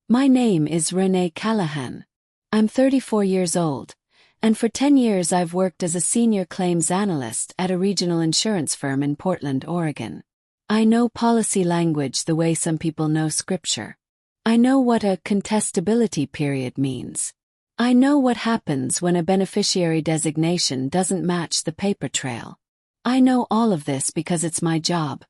My name is Renee Callahan. I'm 34 years old, and for 10 years I've worked as a senior claims analyst at a regional insurance firm in Portland, Oregon. I know policy language the way some people know scripture. I know what a contestability period means. I know what happens when a beneficiary designation doesn't match the paper trail. I know all of this because it's my job,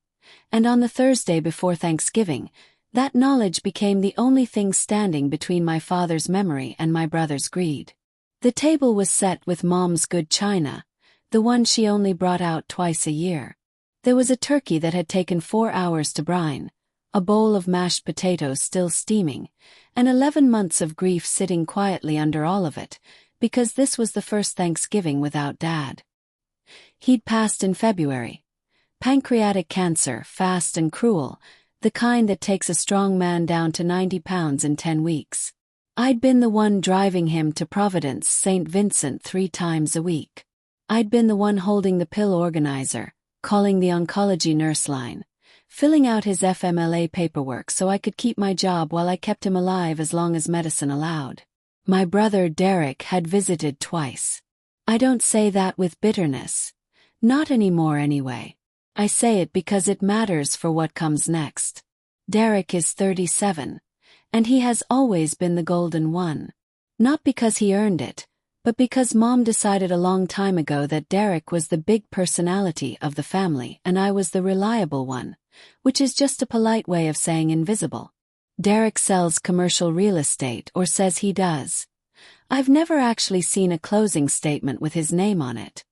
and on the Thursday before Thanksgiving, that knowledge became the only thing standing between my father's memory and my brother's greed. The table was set with Mom's good china, the one she only brought out twice a year. There was a turkey that had taken 4 hours to brine, a bowl of mashed potatoes still steaming, and 11 months of grief sitting quietly under all of it, because this was the first Thanksgiving without Dad. He'd passed in February. Pancreatic cancer, fast and cruel, the kind that takes a strong man down to 90 pounds in 10 weeks. I'd been the one driving him to Providence, St. Vincent 3 times a week. I'd been the one holding the pill organizer, calling the oncology nurse line, filling out his FMLA paperwork so I could keep my job while I kept him alive as long as medicine allowed. My brother Derek had visited twice. I don't say that with bitterness. Not anymore anyway. I say it because it matters for what comes next. Derek is 37, and he has always been the golden one. Not because he earned it, but because Mom decided a long time ago that Derek was the big personality of the family and I was the reliable one, which is just a polite way of saying invisible. Derek sells commercial real estate, or says he does. I've never actually seen a closing statement with his name on it.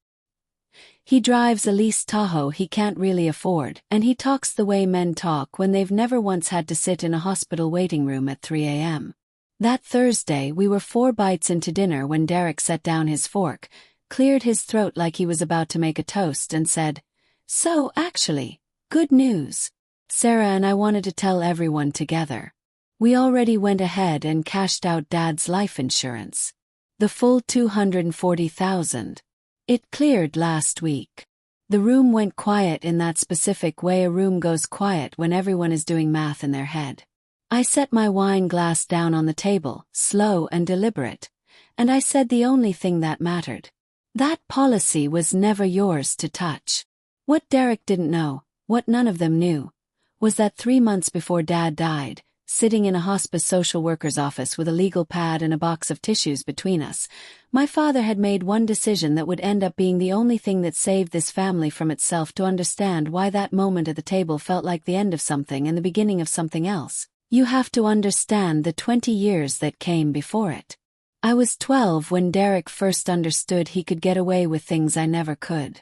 He drives a leased Tahoe he can't really afford, and he talks the way men talk when they've never once had to sit in a hospital waiting room at 3 a.m. That Thursday we were 4 bites into dinner when Derek set down his fork, cleared his throat like he was about to make a toast and said, "So, actually, good news. Sarah and I wanted to tell everyone together. We already went ahead and cashed out Dad's life insurance. The full $240,000. It cleared last week." The room went quiet in that specific way a room goes quiet when everyone is doing math in their head. I set my wine glass down on the table, slow and deliberate, and I said the only thing that mattered. That policy was never yours to touch. What Derek didn't know, what none of them knew, was that 3 months before Dad died, sitting in a hospice social worker's office with a legal pad and a box of tissues between us, my father had made one decision that would end up being the only thing that saved this family from itself. To understand why that moment at the table felt like the end of something and the beginning of something else, you have to understand the 20 years that came before it. I was 12 when Derek first understood he could get away with things I never could.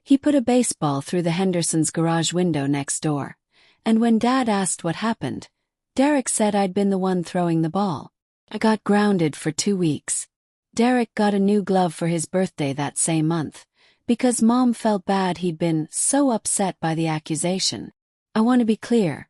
He put a baseball through the Hendersons' garage window next door, and when Dad asked what happened, Derek said I'd been the one throwing the ball. I got grounded for 2 weeks. Derek got a new glove for his birthday that same month, because Mom felt bad he'd been so upset by the accusation. I want to be clear.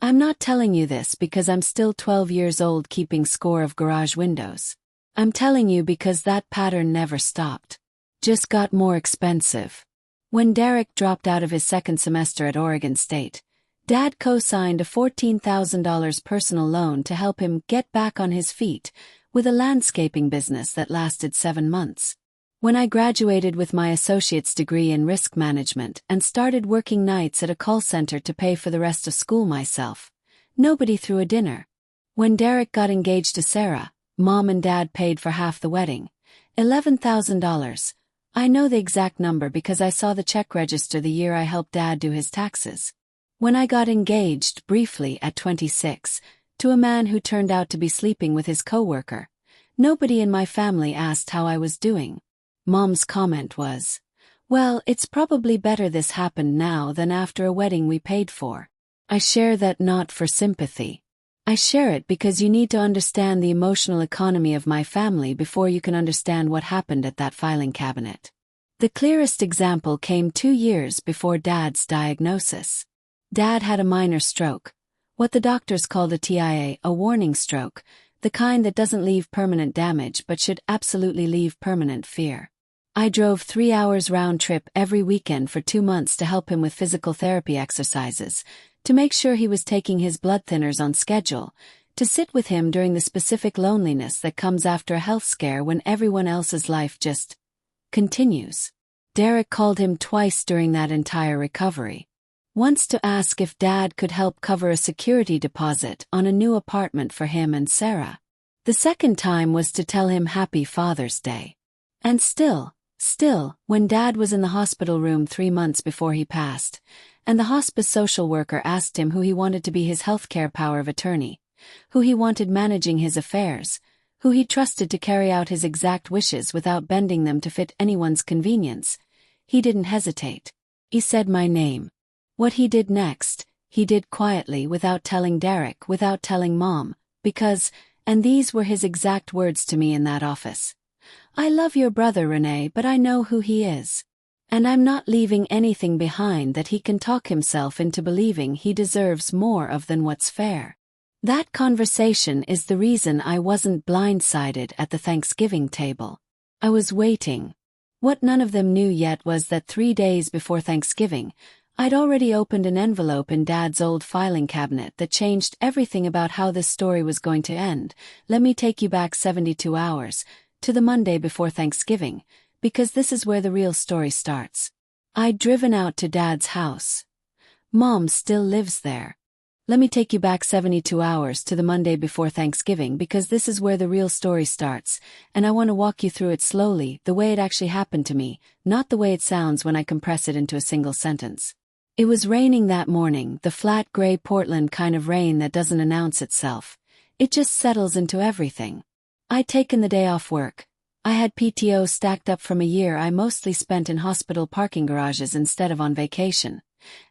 I'm not telling you this because I'm still 12 years old keeping score of garage windows. I'm telling you because that pattern never stopped. Just got more expensive. When Derek dropped out of his second semester at Oregon State, Dad co-signed a $14,000 personal loan to help him get back on his feet with a landscaping business that lasted 7 months. When I graduated with my associate's degree in risk management and started working nights at a call center to pay for the rest of school myself, nobody threw a dinner. When Derek got engaged to Sarah, Mom and Dad paid for half the wedding, $11,000. I know the exact number because I saw the check register the year I helped Dad do his taxes. When I got engaged briefly at 26 to a man who turned out to be sleeping with his coworker, nobody in my family asked how I was doing. Mom's comment was, "Well, it's probably better this happened now than after a wedding we paid for." I share that not for sympathy. I share it because you need to understand the emotional economy of my family before you can understand what happened at that filing cabinet. The clearest example came 2 years before Dad's diagnosis. Dad had a minor stroke, what the doctors called a TIA, a warning stroke, the kind that doesn't leave permanent damage but should absolutely leave permanent fear. I drove 3 hours round trip every weekend for 2 months to help him with physical therapy exercises, to make sure he was taking his blood thinners on schedule, To sit with him during the specific loneliness that comes after a health scare when everyone else's life just continues. Derek called him twice during that entire recovery. Once to ask if Dad could help cover a security deposit on a new apartment for him and Sarah. The second time was to tell him Happy Father's Day. And still, when Dad was in the hospital room 3 months before he passed, and the hospice social worker asked him who he wanted to be his healthcare power of attorney, who he wanted managing his affairs, who he trusted to carry out his exact wishes without bending them to fit anyone's convenience, he didn't hesitate. He said my name. What he did next, he did quietly without telling Derek, without telling Mom, because, and these were his exact words to me in that office, I love your brother Renee, but I know who he is. And I'm not leaving anything behind that he can talk himself into believing he deserves more of than what's fair. That conversation is the reason I wasn't blindsided at the Thanksgiving table. I was waiting. What none of them knew yet was that 3 days before Thanksgiving, I'd already opened an envelope in Dad's old filing cabinet that changed everything about how this story was going to end. Let me take you back 72 hours, to the Monday before Thanksgiving, because this is where the real story starts. I'd driven out to Dad's house. Mom still lives there. Let me take you back 72 hours to the Monday before Thanksgiving because this is where the real story starts, and I want to walk you through it slowly, the way it actually happened to me, not the way it sounds when I compress it into a single sentence. It was raining that morning, the flat gray Portland kind of rain that doesn't announce itself. It just settles into everything. I'd taken the day off work. I had PTO stacked up from a year I mostly spent in hospital parking garages instead of on vacation.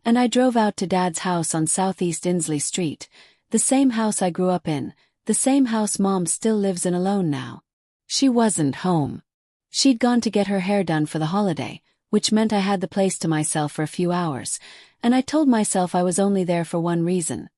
And I drove out to Dad's house on Southeast Inslee Street, the same house I grew up in, the same house Mom still lives in alone now. She wasn't home. She'd gone to get her hair done for the holiday, which meant I had the place to myself for a few hours, and I told myself I was only there for one reason.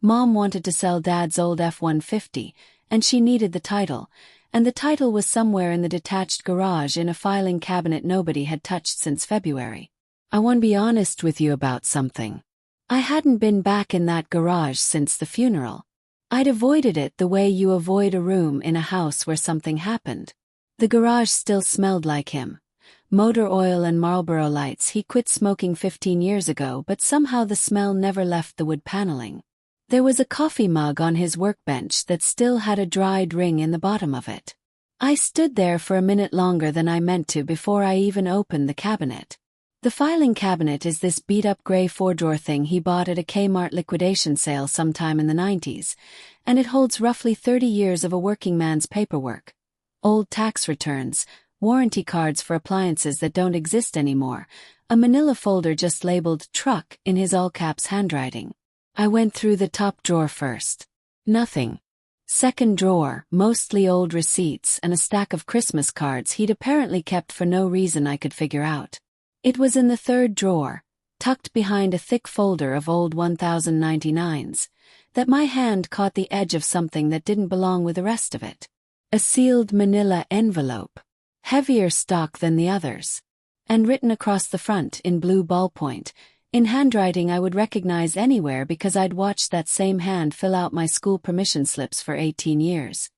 Mom wanted to sell Dad's old F-150, and she needed the title, and the title was somewhere in the detached garage in a filing cabinet nobody had touched since February. I want to be honest with you about something. I hadn't been back in that garage since the funeral. I'd avoided it the way you avoid a room in a house where something happened. The garage still smelled like him. Motor oil and Marlboro lights. He quit smoking 15 years ago, but somehow the smell never left the wood paneling. There was a coffee mug on his workbench that still had a dried ring in the bottom of it. I stood there for a minute longer than I meant to before I even opened the cabinet. The filing cabinet is this beat-up gray 4-drawer thing he bought at a Kmart liquidation sale sometime in the 90s, and it holds roughly 30 years of a working man's paperwork. Old tax returns, warranty cards for appliances that don't exist anymore, a manila folder just labeled truck in his all-caps handwriting. I went through the top drawer first. Nothing. Second drawer, mostly old receipts and a stack of Christmas cards he'd apparently kept for no reason I could figure out. It was in the third drawer, tucked behind a thick folder of old 1099s, that my hand caught the edge of something that didn't belong with the rest of it. A sealed manila envelope, heavier stock than the others, and written across the front in blue ballpoint, in handwriting I would recognize anywhere because I'd watched that same hand fill out my school permission slips for 18 years.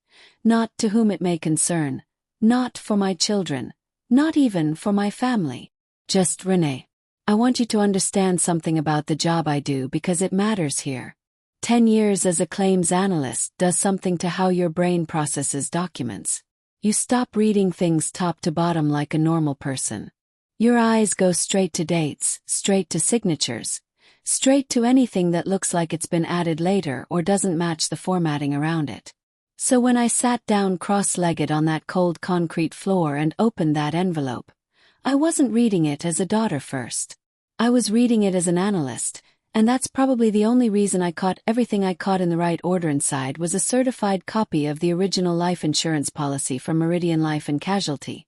Not to whom it may concern, not for my children, not even for my family. Just Renee. I want you to understand something about the job I do because it matters here. 10 years as a claims analyst does something to how your brain processes documents. You stop reading things top to bottom like a normal person. Your eyes go straight to dates, straight to signatures, straight to anything that looks like it's been added later or doesn't match the formatting around it. So when I sat down cross-legged on that cold concrete floor and opened that envelope, I wasn't reading it as a daughter first. I was reading it as an analyst, and that's probably the only reason I caught everything I caught in the right order. Inside was a certified copy of the original life insurance policy from Meridian Life and Casualty.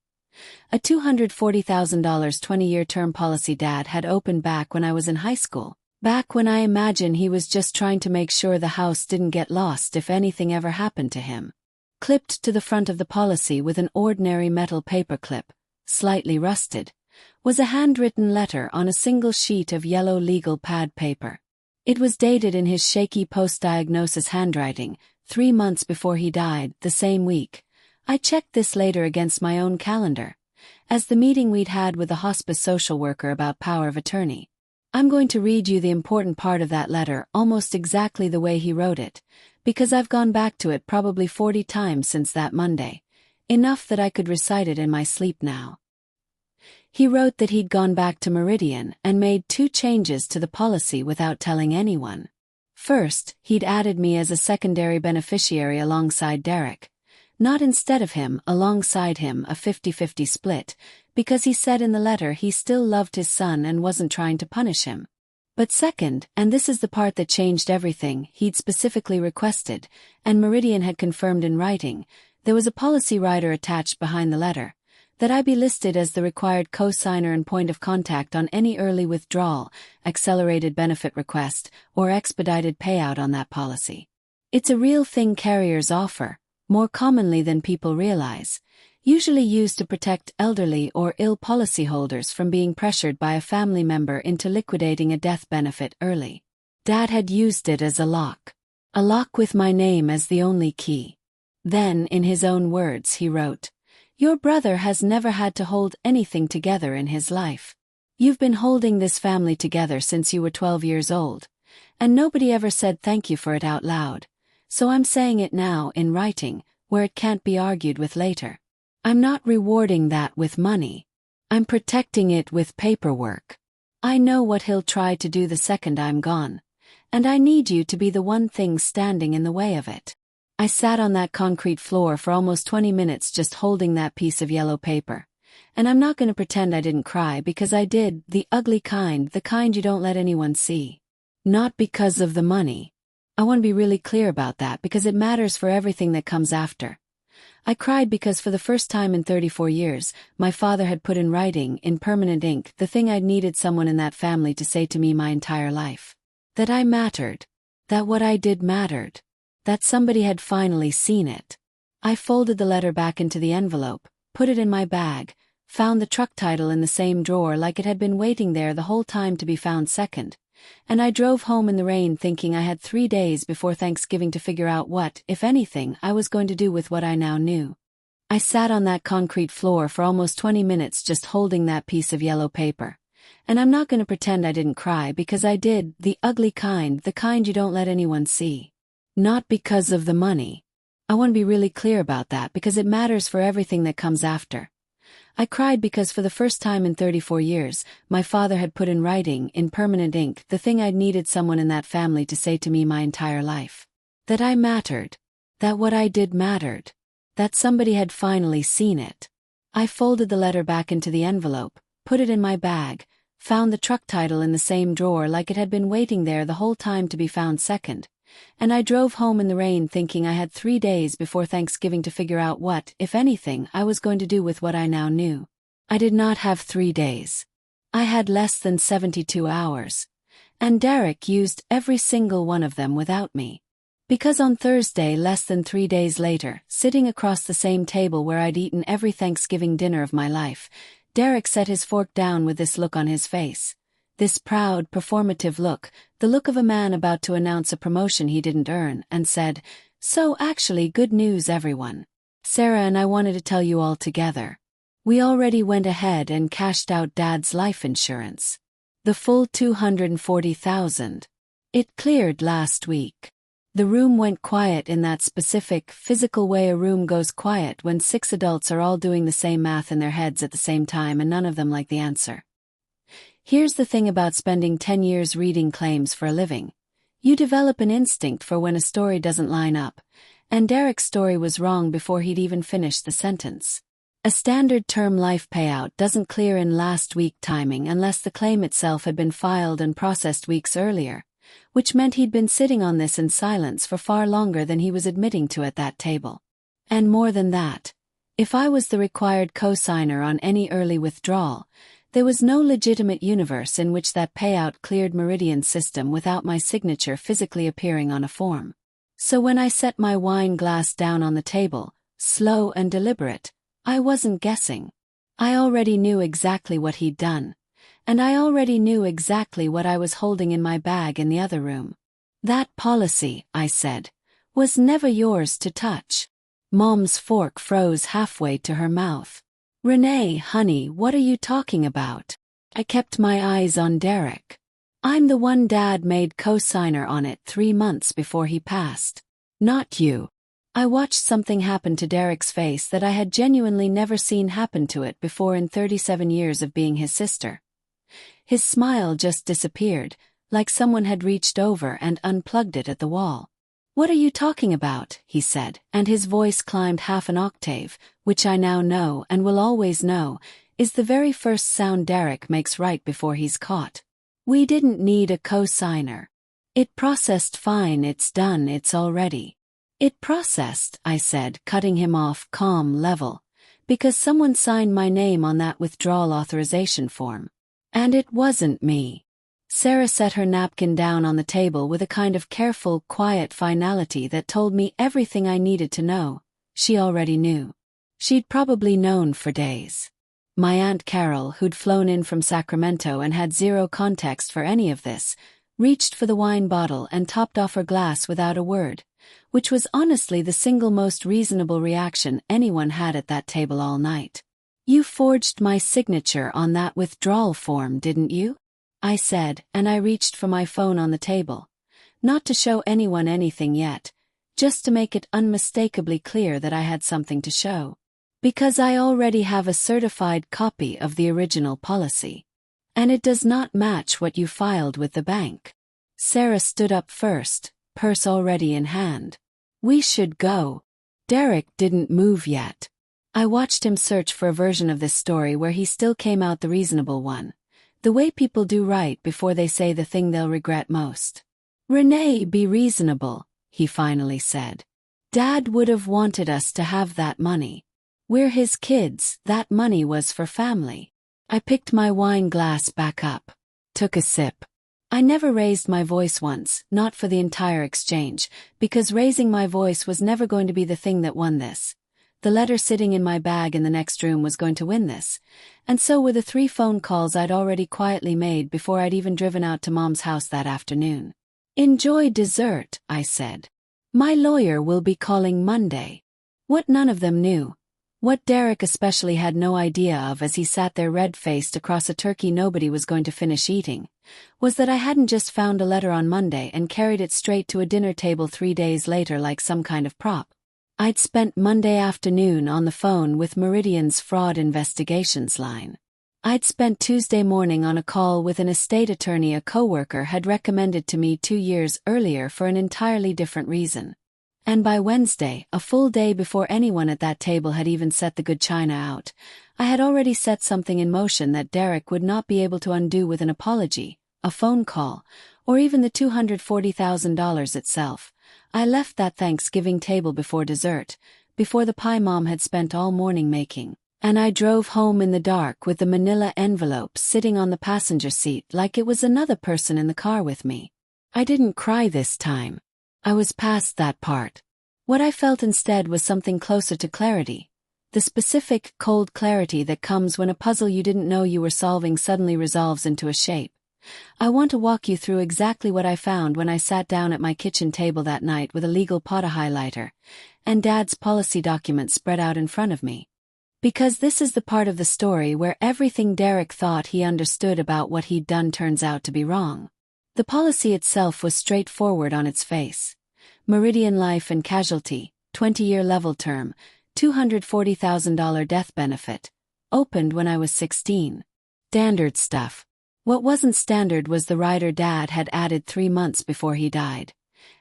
A $240,000 20-year term policy Dad had opened back when I was in high school, back when I imagine he was just trying to make sure the house didn't get lost if anything ever happened to him. Clipped to the front of the policy with an ordinary metal paperclip, slightly rusted, was a handwritten letter on a single sheet of yellow legal pad paper. It was dated in his shaky post-diagnosis handwriting, 3 months before he died, the same week. I checked this later against my own calendar, as the meeting we'd had with the hospice social worker about power of attorney. I'm going to read you the important part of that letter almost exactly the way he wrote it, because I've gone back to it probably 40 times since that Monday, enough that I could recite it in my sleep now. He wrote that he'd gone back to Meridian and made 2 changes to the policy without telling anyone. First, he'd added me as a secondary beneficiary alongside Derek, not instead of him, alongside him, a 50-50 split, because he said in the letter he still loved his son and wasn't trying to punish him. But second, and this is the part that changed everything, he'd specifically requested, and Meridian had confirmed in writing, there was a policy rider attached behind the letter, that I be listed as the required co-signer and point of contact on any early withdrawal, accelerated benefit request, or expedited payout on that policy. It's a real thing carriers offer, more commonly than people realize, usually used to protect elderly or ill policyholders from being pressured by a family member into liquidating a death benefit early. Dad had used it as a lock with my name as the only key. Then, in his own words, he wrote, "Your brother has never had to hold anything together in his life. You've been holding this family together since you were 12 years old, and nobody ever said thank you for it out loud, so I'm saying it now in writing, where it can't be argued with later. I'm not rewarding that with money. I'm protecting it with paperwork. I know what he'll try to do the second I'm gone, and I need you to be the one thing standing in the way of it." I sat on that concrete floor for almost 20 minutes just holding that piece of yellow paper. And I'm not going to pretend I didn't cry because I did, the ugly kind, the kind you don't let anyone see. Not because of the money. I want to be really clear about that because it matters for everything that comes after. I cried because for the first time in 34 years, my father had put in writing, in permanent ink, the thing I'd needed someone in that family to say to me my entire life. That I mattered. That what I did mattered. That somebody had finally seen it. I folded the letter back into the envelope, put it in my bag, found the truck title in the same drawer like it had been waiting there the whole time to be found second, and I drove home in the rain thinking I had 3 days before Thanksgiving to figure out what, if anything, I was going to do with what I now knew. I sat on that concrete floor for almost 20 minutes just holding that piece of yellow paper. And I'm not going to pretend I didn't cry because I did, the ugly kind, the kind you don't let anyone see. Not because of the money. I want to be really clear about that because it matters for everything that comes after. I cried because for the first time in 34 years, my father had put in writing, in permanent ink, the thing I'd needed someone in that family to say to me my entire life. That I mattered. That what I did mattered. That somebody had finally seen it. I folded the letter back into the envelope, put it in my bag, found the truck title in the same drawer like it had been waiting there the whole time to be found second, and I drove home in the rain thinking I had 3 days before Thanksgiving to figure out what, if anything, I was going to do with what I now knew. I did not have 3 days. I had less than 72 hours. And Derek used every single one of them without me. Because on Thursday, less than 3 days later, sitting across the same table where I'd eaten every Thanksgiving dinner of my life, Derek set his fork down with this look on his face. This proud, performative look, the look of a man about to announce a promotion he didn't earn, and said, "So actually good news everyone. Sarah and I wanted to tell you all together. We already went ahead and cashed out Dad's life insurance. The full $240,000. It cleared last week." The room went quiet in that specific, physical way a room goes quiet when 6 adults are all doing the same math in their heads at the same time and none of them like the answer. Here's the thing about spending 10 years reading claims for a living. You develop an instinct for when a story doesn't line up, and Derek's story was wrong before he'd even finished the sentence. A standard term life payout doesn't clear in last week timing unless the claim itself had been filed and processed weeks earlier, which meant he'd been sitting on this in silence for far longer than he was admitting to at that table. And more than that, if I was the required co-signer on any early withdrawal, there was no legitimate universe in which that payout cleared Meridian's system without my signature physically appearing on a form. So when I set my wine glass down on the table, slow and deliberate, I wasn't guessing. I already knew exactly what he'd done. And I already knew exactly what I was holding in my bag in the other room. That policy, I said, was never yours to touch. Mom's fork froze halfway to her mouth. Renee, honey, what are you talking about? I kept my eyes on Derek. I'm the one Dad made co-signer on it 3 months before he passed. Not you. I watched something happen to Derek's face that I had genuinely never seen happen to it before in 37 years of being his sister. His smile just disappeared, like someone had reached over and unplugged it at the wall. What are you talking about? He said, and his voice climbed half an octave, which I now know and will always know, is the very first sound Derek makes right before he's caught. We didn't need a co-signer. It processed fine, it's done, it's already. It processed, I said, cutting him off, calm, level, because someone signed my name on that withdrawal authorization form. And it wasn't me. Sarah set her napkin down on the table with a kind of careful, quiet finality that told me everything I needed to know. She already knew. She'd probably known for days. My Aunt Carol, who'd flown in from Sacramento and had zero context for any of this, reached for the wine bottle and topped off her glass without a word, which was honestly the single most reasonable reaction anyone had at that table all night. You forged my signature on that withdrawal form, didn't you? I said, and I reached for my phone on the table. Not to show anyone anything yet, just to make it unmistakably clear that I had something to show. Because I already have a certified copy of the original policy. And it does not match what you filed with the bank. Sarah stood up first, purse already in hand. We should go. Derek didn't move yet. I watched him search for a version of this story where he still came out the reasonable one. The way people do right before they say the thing they'll regret most. Renee, be reasonable, he finally said. Dad would have wanted us to have that money. We're his kids, that money was for family. I picked my wine glass back up. Took a sip. I never raised my voice once, not for the entire exchange, because raising my voice was never going to be the thing that won this. The letter sitting in my bag in the next room was going to win this, and so were the 3 phone calls I'd already quietly made before I'd even driven out to Mom's house that afternoon. Enjoy dessert, I said. My lawyer will be calling Monday. What none of them knew, what Derek especially had no idea of as he sat there red-faced across a turkey nobody was going to finish eating, was that I hadn't just found a letter on Monday and carried it straight to a dinner table 3 days later like some kind of prop. I'd spent Monday afternoon on the phone with Meridian's fraud investigations line. I'd spent Tuesday morning on a call with an estate attorney a coworker had recommended to me 2 years earlier for an entirely different reason. And by Wednesday, a full day before anyone at that table had even set the good china out, I had already set something in motion that Derek would not be able to undo with an apology, a phone call, or even the $240,000 itself. I left that Thanksgiving table before dessert, before the pie Mom had spent all morning making, and I drove home in the dark with the manila envelope sitting on the passenger seat like it was another person in the car with me. I didn't cry this time. I was past that part. What I felt instead was something closer to clarity. The specific, cold clarity that comes when a puzzle you didn't know you were solving suddenly resolves into a shape. I want to walk you through exactly what I found when I sat down at my kitchen table that night with a legal pot highlighter, and Dad's policy document spread out in front of me. Because this is the part of the story where everything Derek thought he understood about what he'd done turns out to be wrong. The policy itself was straightforward on its face. Meridian Life and Casualty, 20-year level term, $240,000 death benefit. Opened when I was 16. Standard stuff. What wasn't standard was the rider Dad had added 3 months before he died.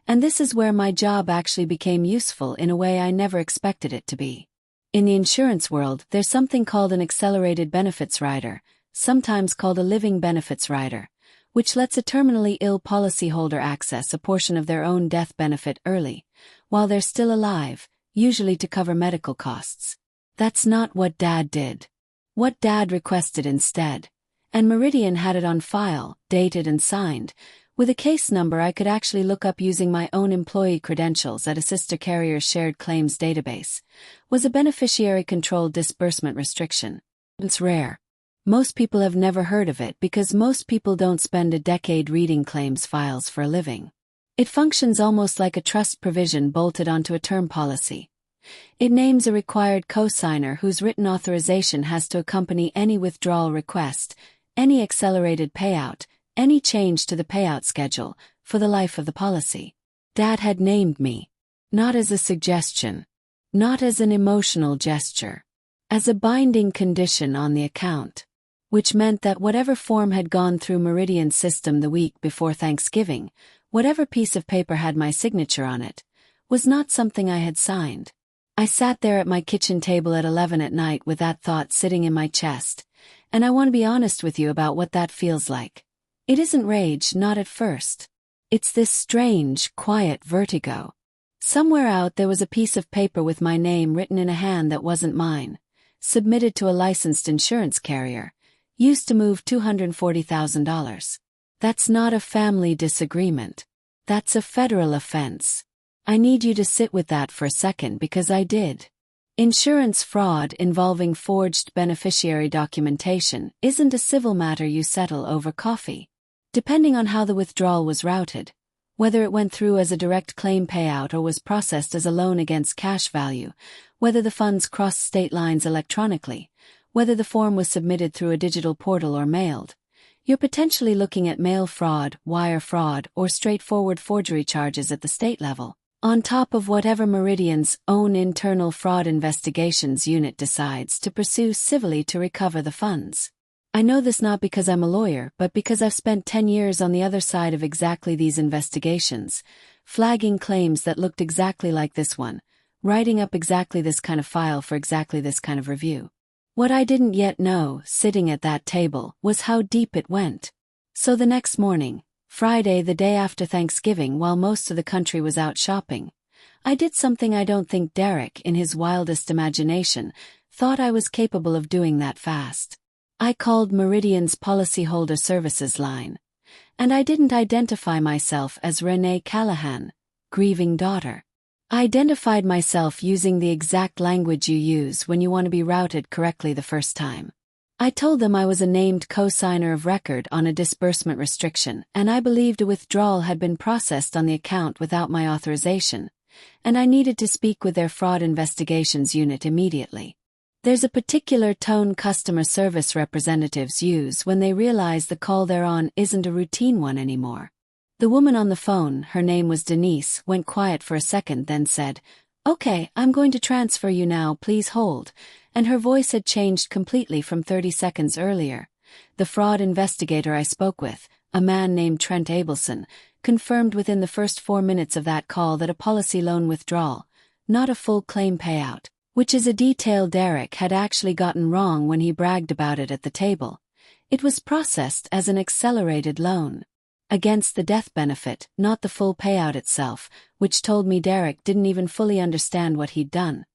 And this is where my job actually became useful in a way I never expected it to be. In the insurance world, there's something called an accelerated benefits rider, sometimes called a living benefits rider, which lets a terminally ill policyholder access a portion of their own death benefit early, while they're still alive, usually to cover medical costs. That's not what Dad did. What Dad requested instead, and Meridian had it on file, dated and signed, with a case number I could actually look up using my own employee credentials at a sister carrier's shared claims database, was a beneficiary-controlled disbursement restriction. It's rare. Most people have never heard of it because most people don't spend a decade reading claims files for a living. It functions almost like a trust provision bolted onto a term policy. It names a required cosigner whose written authorization has to accompany any withdrawal request, any accelerated payout, any change to the payout schedule, for the life of the policy. Dad had named me. Not as a suggestion. Not as an emotional gesture. As a binding condition on the account. Which meant that whatever form had gone through Meridian's system the week before Thanksgiving, whatever piece of paper had my signature on it, was not something I had signed. I sat there at my kitchen table at 11 at night with that thought sitting in my chest, and I want to be honest with you about what that feels like. It isn't rage, not at first. It's this strange, quiet vertigo. Somewhere out there was a piece of paper with my name written in a hand that wasn't mine, submitted to a licensed insurance carrier, used to move $240,000. That's not a family disagreement. That's a federal offense. I need you to sit with that for a second because I did. Insurance fraud involving forged beneficiary documentation isn't a civil matter you settle over coffee. Depending on how the withdrawal was routed, whether it went through as a direct claim payout or was processed as a loan against cash value, whether the funds crossed state lines electronically, whether the form was submitted through a digital portal or mailed, you're potentially looking at mail fraud, wire fraud, or straightforward forgery charges at the state level, on top of whatever Meridian's own internal fraud investigations unit decides to pursue civilly to recover the funds. I know this not because I'm a lawyer, but because I've spent 10 years on the other side of exactly these investigations, flagging claims that looked exactly like this one, writing up exactly this kind of file for exactly this kind of review. What I didn't yet know, sitting at that table, was how deep it went. So the next morning, Friday the day after Thanksgiving, while most of the country was out shopping, I did something I don't think Derek, in his wildest imagination, thought I was capable of doing that fast. I called Meridian's policyholder services line. And I didn't identify myself as Renee Callahan, grieving daughter. I identified myself using the exact language you use when you want to be routed correctly the first time. I told them I was a named cosigner of record on a disbursement restriction, and I believed a withdrawal had been processed on the account without my authorization, and I needed to speak with their fraud investigations unit immediately. There's a particular tone customer service representatives use when they realize the call they're on isn't a routine one anymore. The woman on the phone, her name was Denise, went quiet for a second, then said, "Okay, I'm going to transfer you now, please hold," and her voice had changed completely from 30 seconds earlier. The fraud investigator I spoke with, a man named Trent Abelson, confirmed within the first 4 minutes of that call that a policy loan withdrawal, not a full claim payout, which is a detail Derek had actually gotten wrong when he bragged about it at the table. It was processed as an accelerated loan. Against the death benefit, not the full payout itself, which told me Derek didn't even fully understand what he'd done.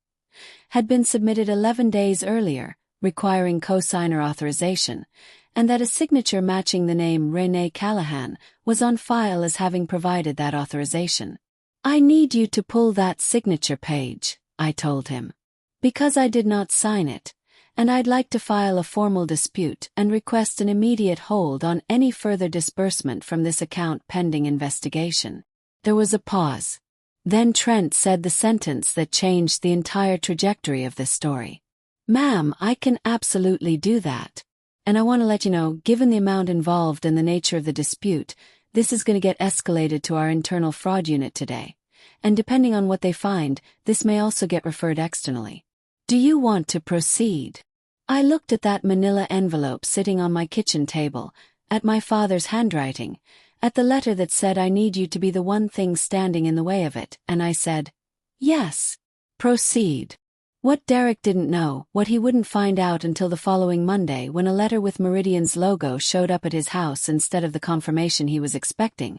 Had been submitted 11 days earlier, requiring cosigner authorization, and that a signature matching the name Renee Callahan was on file as having provided that authorization. "I need you to pull that signature page," I told him. "Because I did not sign it, and I'd like to file a formal dispute and request an immediate hold on any further disbursement from this account pending investigation." There was a pause. Then Trent said the sentence that changed the entire trajectory of this story. "Ma'am, I can absolutely do that. And I want to let you know, given the amount involved and the nature of the dispute, this is going to get escalated to our internal fraud unit today. And depending on what they find, this may also get referred externally. Do you want to proceed?" I looked at that manila envelope sitting on my kitchen table, at my father's handwriting, at the letter that said I need you to be the one thing standing in the way of it, and I said, "Yes. Proceed." What Derek didn't know, what he wouldn't find out until the following Monday when a letter with Meridian's logo showed up at his house instead of the confirmation he was expecting,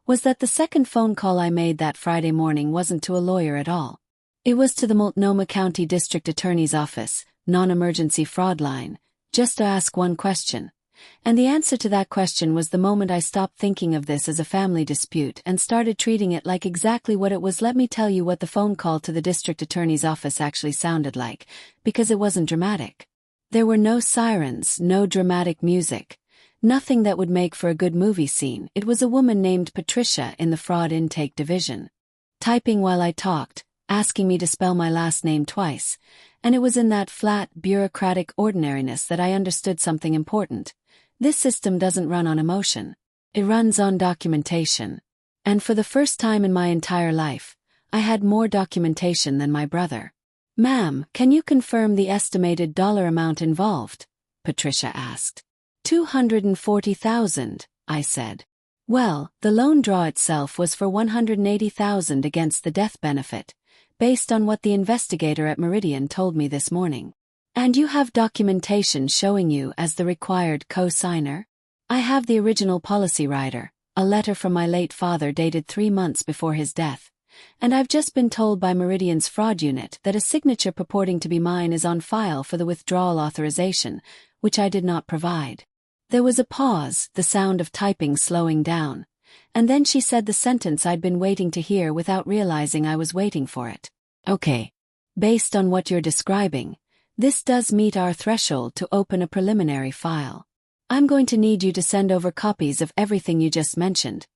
was that the second phone call I made that Friday morning wasn't to a lawyer at all. It was to the Multnomah County District Attorney's Office, non-emergency fraud line, just to ask one question. And the answer to that question was the moment I stopped thinking of this as a family dispute and started treating it like exactly what it was. Let me tell you what the phone call to the district attorney's office actually sounded like, because it wasn't dramatic. There were no sirens, no dramatic music. Nothing that would make for a good movie scene. It was a woman named Patricia in the fraud intake division. Typing while I talked, asking me to spell my last name twice, and it was in that flat, bureaucratic ordinariness that I understood something important. This system doesn't run on emotion. It runs on documentation. And for the first time in my entire life, I had more documentation than my brother. "Ma'am, can you confirm the estimated dollar amount involved?" Patricia asked. $240,000, I said. Well, the loan draw itself was for $180,000 against the death benefit, based on what the investigator at Meridian told me this morning. "And you have documentation showing you as the required co-signer?" "I have the original policy rider, a letter from my late father dated 3 months before his death, and I've just been told by Meridian's fraud unit that a signature purporting to be mine is on file for the withdrawal authorization, which I did not provide." There was a pause, the sound of typing slowing down, and then she said the sentence I'd been waiting to hear without realizing I was waiting for it. "Okay. Based on what you're describing, this does meet our threshold to open a preliminary file. I'm going to need you to send over copies of everything you just mentioned,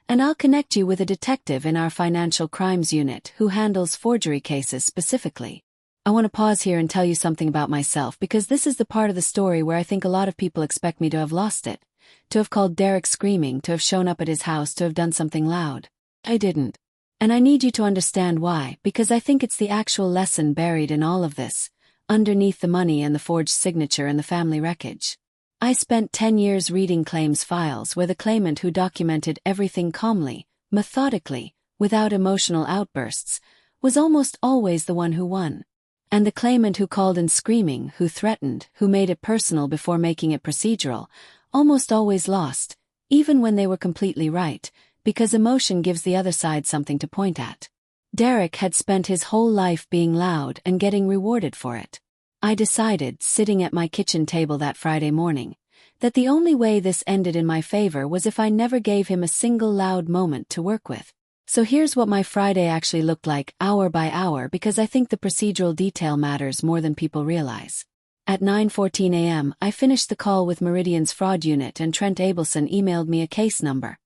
and I'll connect you with a detective in our financial crimes unit who handles forgery cases specifically." I want to pause here and tell you something about myself, because this is the part of the story where I think a lot of people expect me to have lost it, to have called Derek screaming, to have shown up at his house, to have done something loud. I didn't. And I need you to understand why, because I think it's the actual lesson buried in all of this, underneath the money and the forged signature and the family wreckage. I spent 10 years reading claims files where the claimant who documented everything calmly, methodically, without emotional outbursts, was almost always the one who won. And the claimant who called in screaming, who threatened, who made it personal before making it procedural, almost always lost, even when they were completely right, because emotion gives the other side something to point at. Derek had spent his whole life being loud and getting rewarded for it. I decided, sitting at my kitchen table that Friday morning, that the only way this ended in my favor was if I never gave him a single loud moment to work with. So here's what my Friday actually looked like, hour by hour, because I think the procedural detail matters more than people realize. At 9:14 a.m., I finished the call with Meridian's fraud unit, and Trent Abelson emailed me a case number.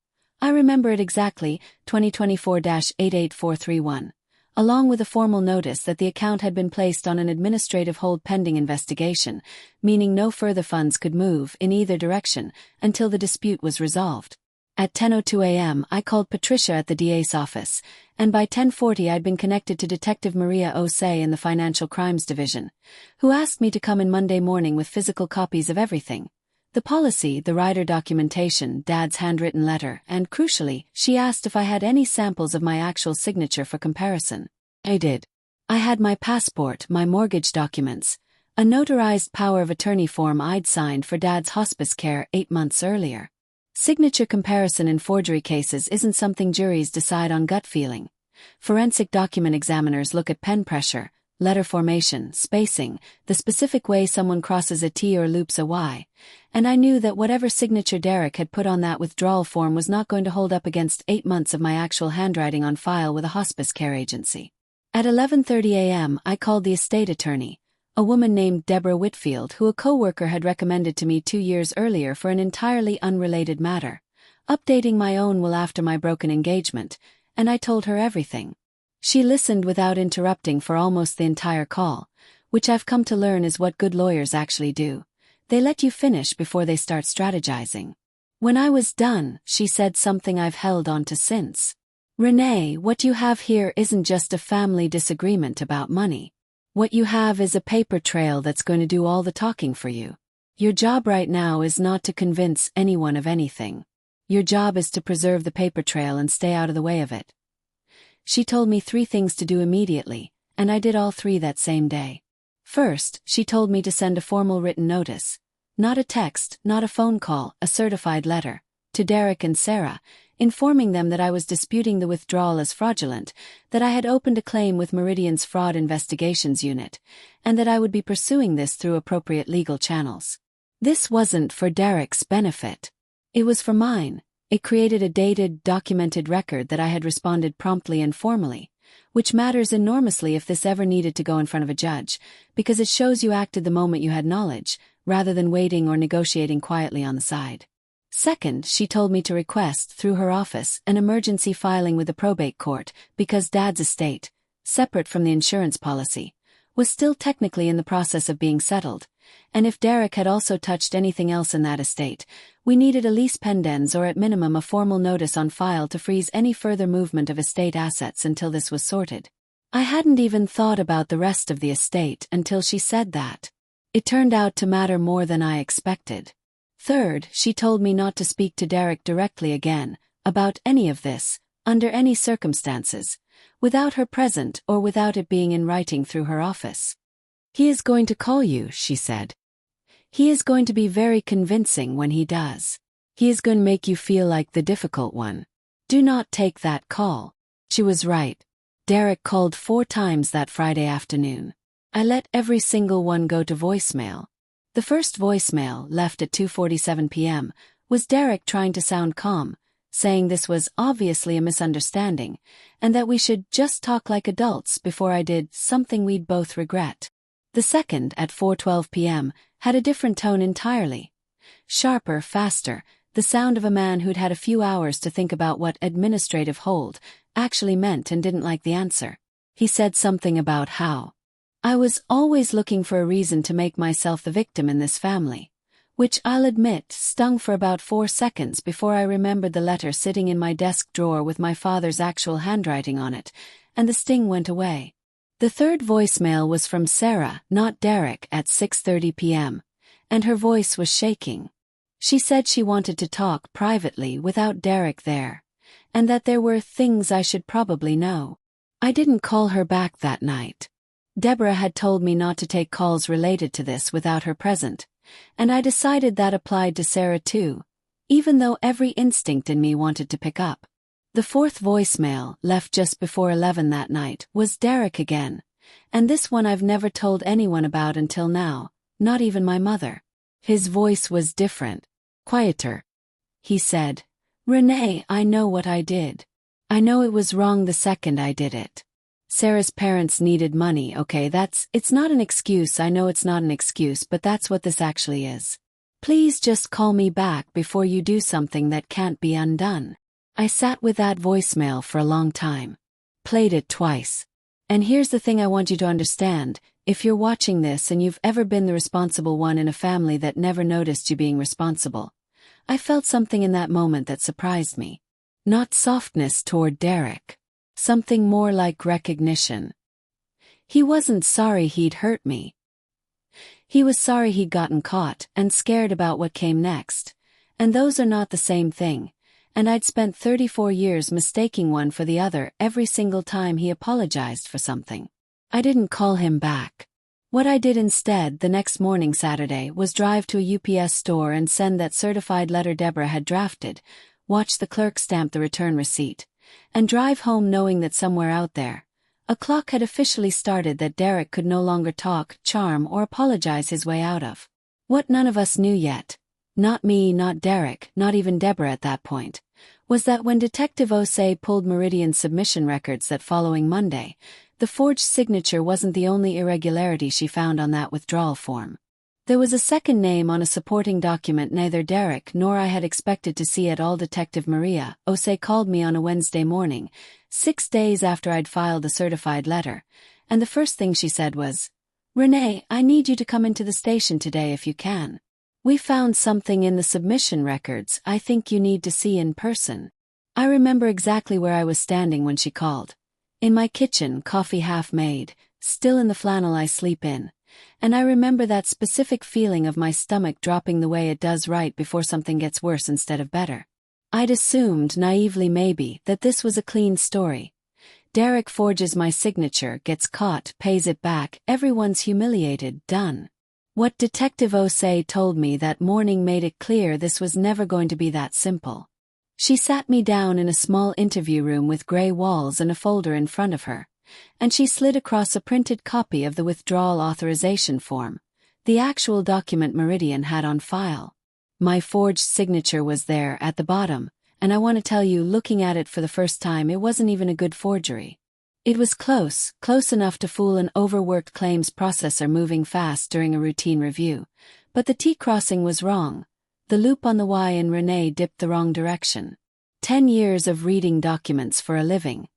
I remember it exactly, 2024-88431, along with a formal notice that the account had been placed on an administrative hold pending investigation, meaning no further funds could move in either direction until the dispute was resolved. At 10:02 a.m., I called Patricia at the DA's office, and by 10:40 I'd been connected to Detective Maria Osei in the Financial Crimes Division, who asked me to come in Monday morning with physical copies of everything. The policy, the rider documentation, Dad's handwritten letter, and crucially, she asked if I had any samples of my actual signature for comparison. I did. I had my passport, my mortgage documents, a notarized power of attorney form I'd signed for Dad's hospice care 8 months earlier. Signature comparison in forgery cases isn't something juries decide on gut feeling. Forensic document examiners look at pen pressure, letter formation, spacing, the specific way someone crosses a T or loops a Y, and I knew that whatever signature Derek had put on that withdrawal form was not going to hold up against 8 months of my actual handwriting on file with a hospice care agency. At 11:30 a.m., I called the estate attorney, a woman named Deborah Whitfield, who a coworker had recommended to me 2 years earlier for an entirely unrelated matter, updating my own will after my broken engagement, and I told her everything. She listened without interrupting for almost the entire call, which I've come to learn is what good lawyers actually do. They let you finish before they start strategizing. When I was done, she said something I've held on to since. "Renee, what you have here isn't just a family disagreement about money. What you have is a paper trail that's going to do all the talking for you. Your job right now is not to convince anyone of anything. Your job is to preserve the paper trail and stay out of the way of it." She told me 3 things to do immediately, and I did all 3 that same day. First, she told me to send a formal written notice, not a text, not a phone call, a certified letter, to Derek and Sarah, informing them that I was disputing the withdrawal as fraudulent, that I had opened a claim with Meridian's Fraud Investigations Unit, and that I would be pursuing this through appropriate legal channels. This wasn't for Derek's benefit. It was for mine. It created a dated, documented record that I had responded promptly and formally, which matters enormously if this ever needed to go in front of a judge, because it shows you acted the moment you had knowledge, rather than waiting or negotiating quietly on the side. Second, she told me to request, through her office, an emergency filing with the probate court because Dad's estate, separate from the insurance policy, was still technically in the process of being settled, and if Derek had also touched anything else in that estate, we needed a lease pendens or at minimum a formal notice on file to freeze any further movement of estate assets until this was sorted. I hadn't even thought about the rest of the estate until she said that. It turned out to matter more than I expected. Third, she told me not to speak to Derek directly again, about any of this, under any circumstances, without her present or without it being in writing through her office. He is going to call you, she said. He is going to be very convincing when he does. He is going to make you feel like the difficult one. Do not take that call. She was right. Derek called 4 times that Friday afternoon. I let every single one go to voicemail. The first voicemail, left at 2:47 p.m., was Derek trying to sound calm, saying this was obviously a misunderstanding, and that we should just talk like adults before I did something we'd both regret. The second, at 4:12 p.m., had a different tone entirely. Sharper, faster, the sound of a man who'd had a few hours to think about what administrative hold actually meant and didn't like the answer. He said something about how I was always looking for a reason to make myself the victim in this family, which I'll admit stung for about 4 seconds before I remembered the letter sitting in my desk drawer with my father's actual handwriting on it, and the sting went away. The third voicemail was from Sarah, not Derek, at 6:30 p.m., and her voice was shaking. She said she wanted to talk privately without Derek there, and that there were things I should probably know. I didn't call her back that night. Deborah had told me not to take calls related to this without her present, and I decided that applied to Sarah too, even though every instinct in me wanted to pick up. The fourth voicemail, left just before 11 that night, was Derek again, and this one I've never told anyone about until now, not even my mother. His voice was different, quieter. He said, "Renee, I know what I did. I know it was wrong the second I did it. Sarah's parents needed money, okay, it's not an excuse, I know it's not an excuse, but that's what this actually is. Please just call me back before you do something that can't be undone." I sat with that voicemail for a long time. Played it twice. And here's the thing I want you to understand, if you're watching this and you've ever been the responsible one in a family that never noticed you being responsible, I felt something in that moment that surprised me. Not softness toward Derek. Something more like recognition. He wasn't sorry he'd hurt me. He was sorry he'd gotten caught and scared about what came next, and those are not the same thing, and I'd spent 34 years mistaking one for the other every single time he apologized for something. I didn't call him back. What I did instead the next morning Saturday was drive to a UPS store and send that certified letter Deborah had drafted, watch the clerk stamp the return receipt, and drive home knowing that somewhere out there, a clock had officially started that Derek could no longer talk, charm, or apologize his way out of. What none of us knew yet, not me, not Derek, not even Deborah at that point, was that when Detective Osei pulled Meridian's submission records that following Monday, the forged signature wasn't the only irregularity she found on that withdrawal form. There was a second name on a supporting document neither Derek nor I had expected to see at all. Detective Maria Osei called me on a Wednesday morning, 6 days after I'd filed the certified letter, and the first thing she said was, "Renee, I need you to come into the station today if you can. We found something in the submission records I think you need to see in person." I remember exactly where I was standing when she called. In my kitchen, coffee half made, still in the flannel I sleep in. And I remember that specific feeling of my stomach dropping the way it does right before something gets worse instead of better. I'd assumed, naively maybe, that this was a clean story. Derek forges my signature, gets caught, pays it back, everyone's humiliated, done. What Detective Osei told me that morning made it clear this was never going to be that simple. She sat me down in a small interview room with gray walls and a folder in front of her, and she slid across a printed copy of the withdrawal authorization form, the actual document Meridian had on file. My forged signature was there at the bottom, and I want to tell you, looking at it for the first time, it wasn't even a good forgery. It was close enough to fool an overworked claims processor moving fast during a routine review, but the T-crossing was wrong. The loop on the Y in Renee dipped the wrong direction. 10 years of reading documents for a living.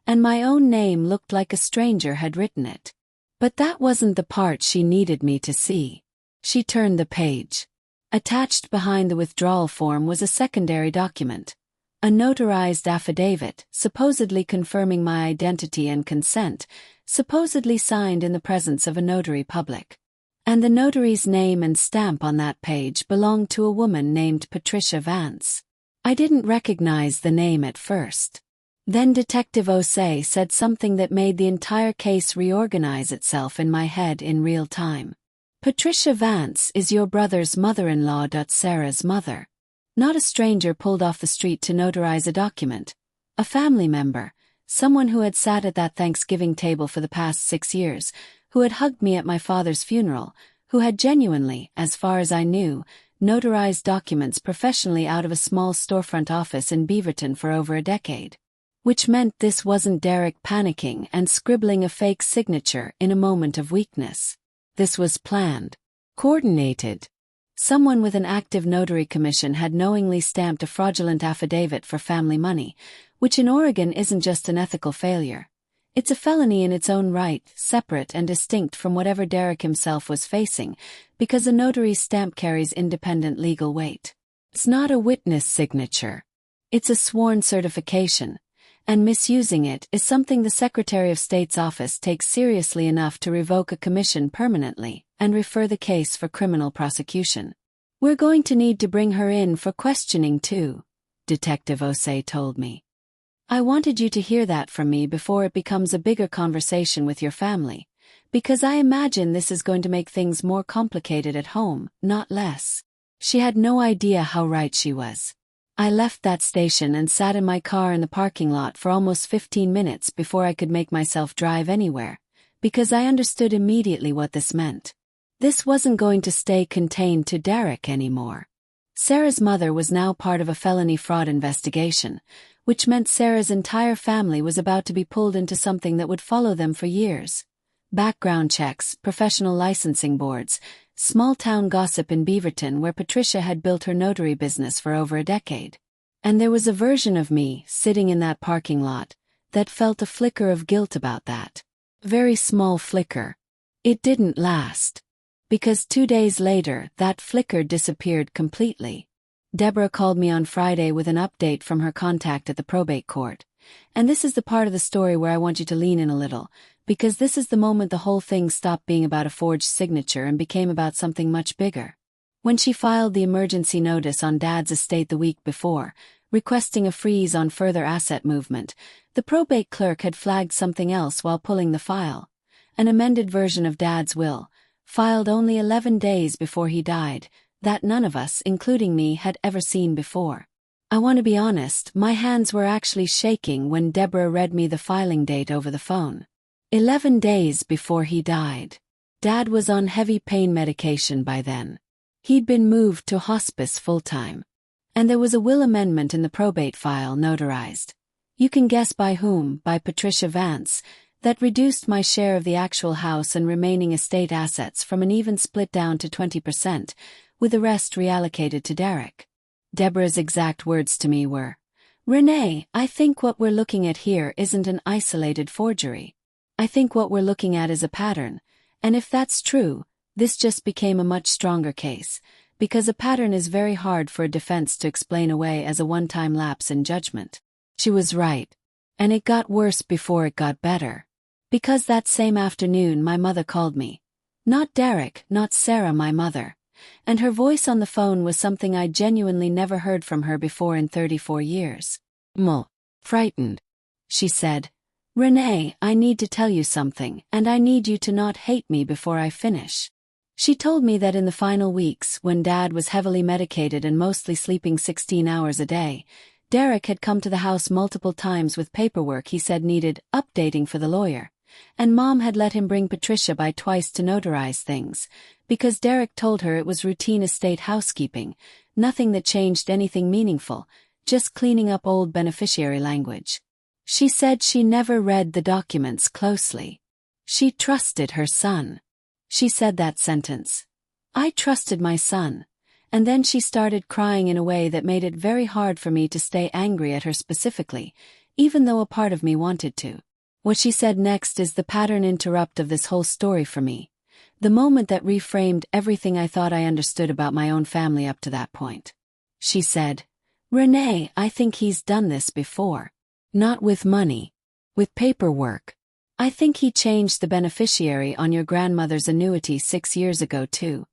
And my own name looked like a stranger had written it. But that wasn't the part she needed me to see. She turned the page. Attached behind the withdrawal form was a secondary document. A notarized affidavit, supposedly confirming my identity and consent, supposedly signed in the presence of a notary public. And the notary's name and stamp on that page belonged to a woman named Patricia Vance. I didn't recognize the name at first. Then Detective Osei said something that made the entire case reorganize itself in my head in real time. Patricia Vance is your brother's mother-in-law. Sarah's mother. Not a stranger pulled off the street to notarize a document. A family member, someone who had sat at that Thanksgiving table for the past 6 years, who had hugged me at my father's funeral, who had genuinely, as far as I knew, notarized documents professionally out of a small storefront office in Beaverton for over a decade. Which meant this wasn't Derek panicking and scribbling a fake signature in a moment of weakness. This was planned. Coordinated. Someone with an active notary commission had knowingly stamped a fraudulent affidavit for family money, which in Oregon isn't just an ethical failure. It's a felony in its own right, separate and distinct from whatever Derek himself was facing, because a notary's stamp carries independent legal weight. It's not a witness signature. It's a sworn certification, and misusing it is something the Secretary of State's office takes seriously enough to revoke a commission permanently and refer the case for criminal prosecution. We're going to need to bring her in for questioning too, Detective Osei told me. I wanted you to hear that from me before it becomes a bigger conversation with your family, because I imagine this is going to make things more complicated at home, not less. She had no idea how right she was. I left that station and sat in my car in the parking lot for almost 15 minutes before I could make myself drive anywhere, because I understood immediately what this meant. This wasn't going to stay contained to Derek anymore. Sarah's mother was now part of a felony fraud investigation, which meant Sarah's entire family was about to be pulled into something that would follow them for years. Background checks, professional licensing boards, small-town gossip in Beaverton where Patricia had built her notary business for over a decade. And there was a version of me, sitting in that parking lot, that felt a flicker of guilt about that. Very small flicker. It didn't last. Because 2 days later, that flicker disappeared completely. Deborah called me on Friday with an update from her contact at the probate court. And this is the part of the story where I want you to lean in a little, because this is the moment the whole thing stopped being about a forged signature and became about something much bigger. When she filed the emergency notice on Dad's estate the week before, requesting a freeze on further asset movement, the probate clerk had flagged something else while pulling the file. An amended version of Dad's will, filed only 11 days before he died, that none of us, including me, had ever seen before. I want to be honest, my hands were actually shaking when Deborah read me the filing date over the phone. 11 days before he died. Dad was on heavy pain medication by then. He'd been moved to hospice full-time. And there was a will amendment in the probate file notarized. You can guess by whom, by Patricia Vance, that reduced my share of the actual house and remaining estate assets from an even split down to 20%, with the rest reallocated to Derek. Deborah's exact words to me were, "Renee, I think what we're looking at here isn't an isolated forgery. I think what we're looking at is a pattern, and if that's true, this just became a much stronger case, because a pattern is very hard for a defense to explain away as a one-time lapse in judgment." She was right. And it got worse before it got better. Because that same afternoon my mother called me. Not Derek, not Sarah, my mother. And her voice on the phone was something I genuinely never heard from her before in 34 years. Frightened. She said, "Renee, I need to tell you something, and I need you to not hate me before I finish." She told me that in the final weeks, when Dad was heavily medicated and mostly sleeping 16 hours a day, Derek had come to the house multiple times with paperwork he said needed updating for the lawyer. And Mom had let him bring Patricia by twice to notarize things, because Derek told her it was routine estate housekeeping, nothing that changed anything meaningful, just cleaning up old beneficiary language. She said she never read the documents closely. She trusted her son. She said that sentence. I trusted my son. and then she started crying in a way that made it very hard for me to stay angry at her specifically, even though a part of me wanted to. What she said next is the pattern interrupt of this whole story for me, the moment that reframed everything I thought I understood about my own family up to that point. She said, "Renee, I think he's done this before. Not with money. With paperwork. I think he changed the beneficiary on your grandmother's annuity 6 years ago too.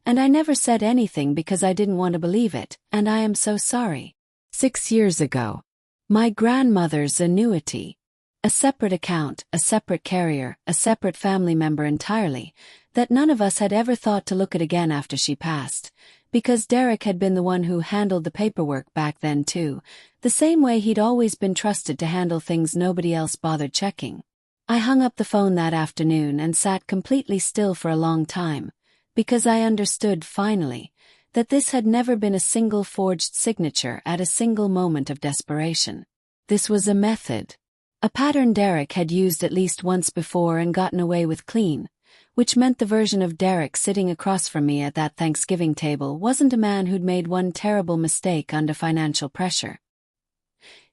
And I never said anything because I didn't want to believe it, and I am so sorry. 6 years ago. My grandmother's annuity. A separate account, a separate carrier, a separate family member entirely, that none of us had ever thought to look at again after she passed, because Derek had been the one who handled the paperwork back then too, the same way he'd always been trusted to handle things nobody else bothered checking. I hung up the phone that afternoon and sat completely still for a long time, because I understood finally that this had never been a single forged signature at a single moment of desperation. This was a method. A pattern Derek had used at least once before and gotten away with clean, which meant the version of Derek sitting across from me at that Thanksgiving table wasn't a man who'd made one terrible mistake under financial pressure.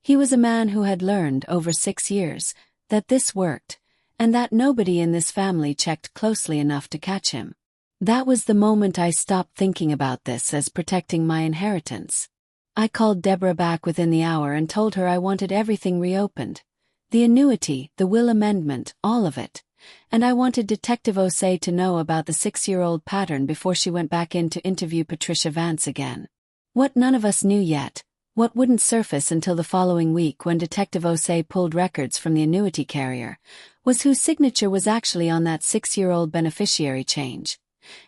He was a man who had learned over 6 years that this worked, and that nobody in this family checked closely enough to catch him. That was the moment I stopped thinking about this as protecting my inheritance. I called Deborah back within the hour and told her I wanted everything reopened. The annuity, the will amendment, all of it. And I wanted Detective Osei to know about the 6-year-old pattern before she went back in to interview Patricia Vance again. What none of us knew yet, what wouldn't surface until the following week when Detective Osei pulled records from the annuity carrier, was whose signature was actually on that 6-year-old beneficiary change.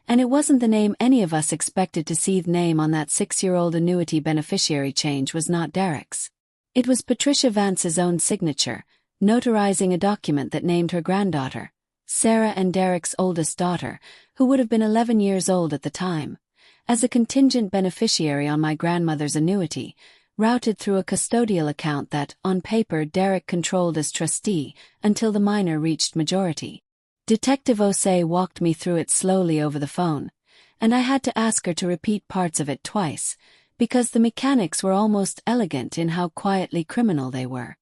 And it wasn't the name any of us expected to see. The name on that 6-year-old annuity beneficiary change was not Derek's. It was Patricia Vance's own signature, notarizing a document that named her granddaughter, Sarah, and Derek's oldest daughter, who would have been 11 years old at the time, as a contingent beneficiary on my grandmother's annuity, routed through a custodial account that, on paper, Derek controlled as trustee until the minor reached majority. Detective Osei walked me through it slowly over the phone, and I had to ask her to repeat parts of it twice, because the mechanics were almost elegant in how quietly criminal they were.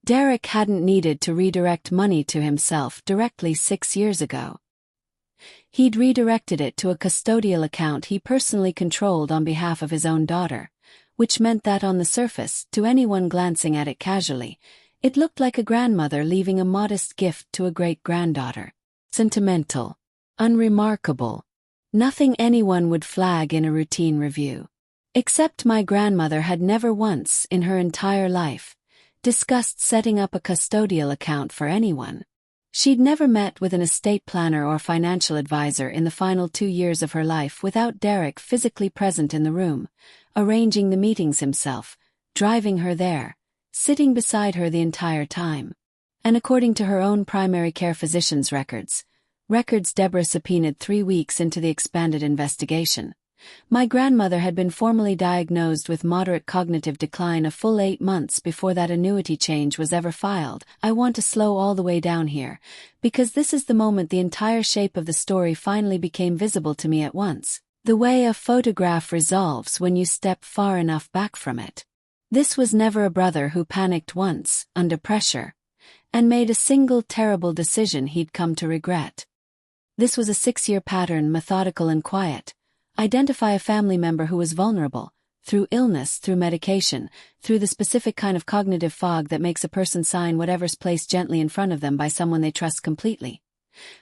Derek hadn't needed to redirect money to himself directly 6 years ago. He'd redirected it to a custodial account he personally controlled on behalf of his own daughter, which meant that on the surface, to anyone glancing at it casually, it looked like a grandmother leaving a modest gift to a great-granddaughter. Sentimental. Unremarkable. Nothing anyone would flag in a routine review. Except my grandmother had never once, in her entire life, discussed setting up a custodial account for anyone. She'd never met with an estate planner or financial advisor in the final 2 years of her life without Derek physically present in the room, arranging the meetings himself, driving her there, sitting beside her the entire time. And according to her own primary care physician's records Deborah subpoenaed 3 weeks into the expanded investigation, my grandmother had been formally diagnosed with moderate cognitive decline a full 8 months before that annuity change was ever filed. I want to slow all the way down here, because this is the moment the entire shape of the story finally became visible to me at once, the way a photograph resolves when you step far enough back from it. This was never a brother who panicked once, under pressure, and made a single terrible decision he'd come to regret. This was a 6-year pattern, methodical and quiet. Identify a family member who was vulnerable, through illness, through medication, through the specific kind of cognitive fog that makes a person sign whatever's placed gently in front of them by someone they trust completely.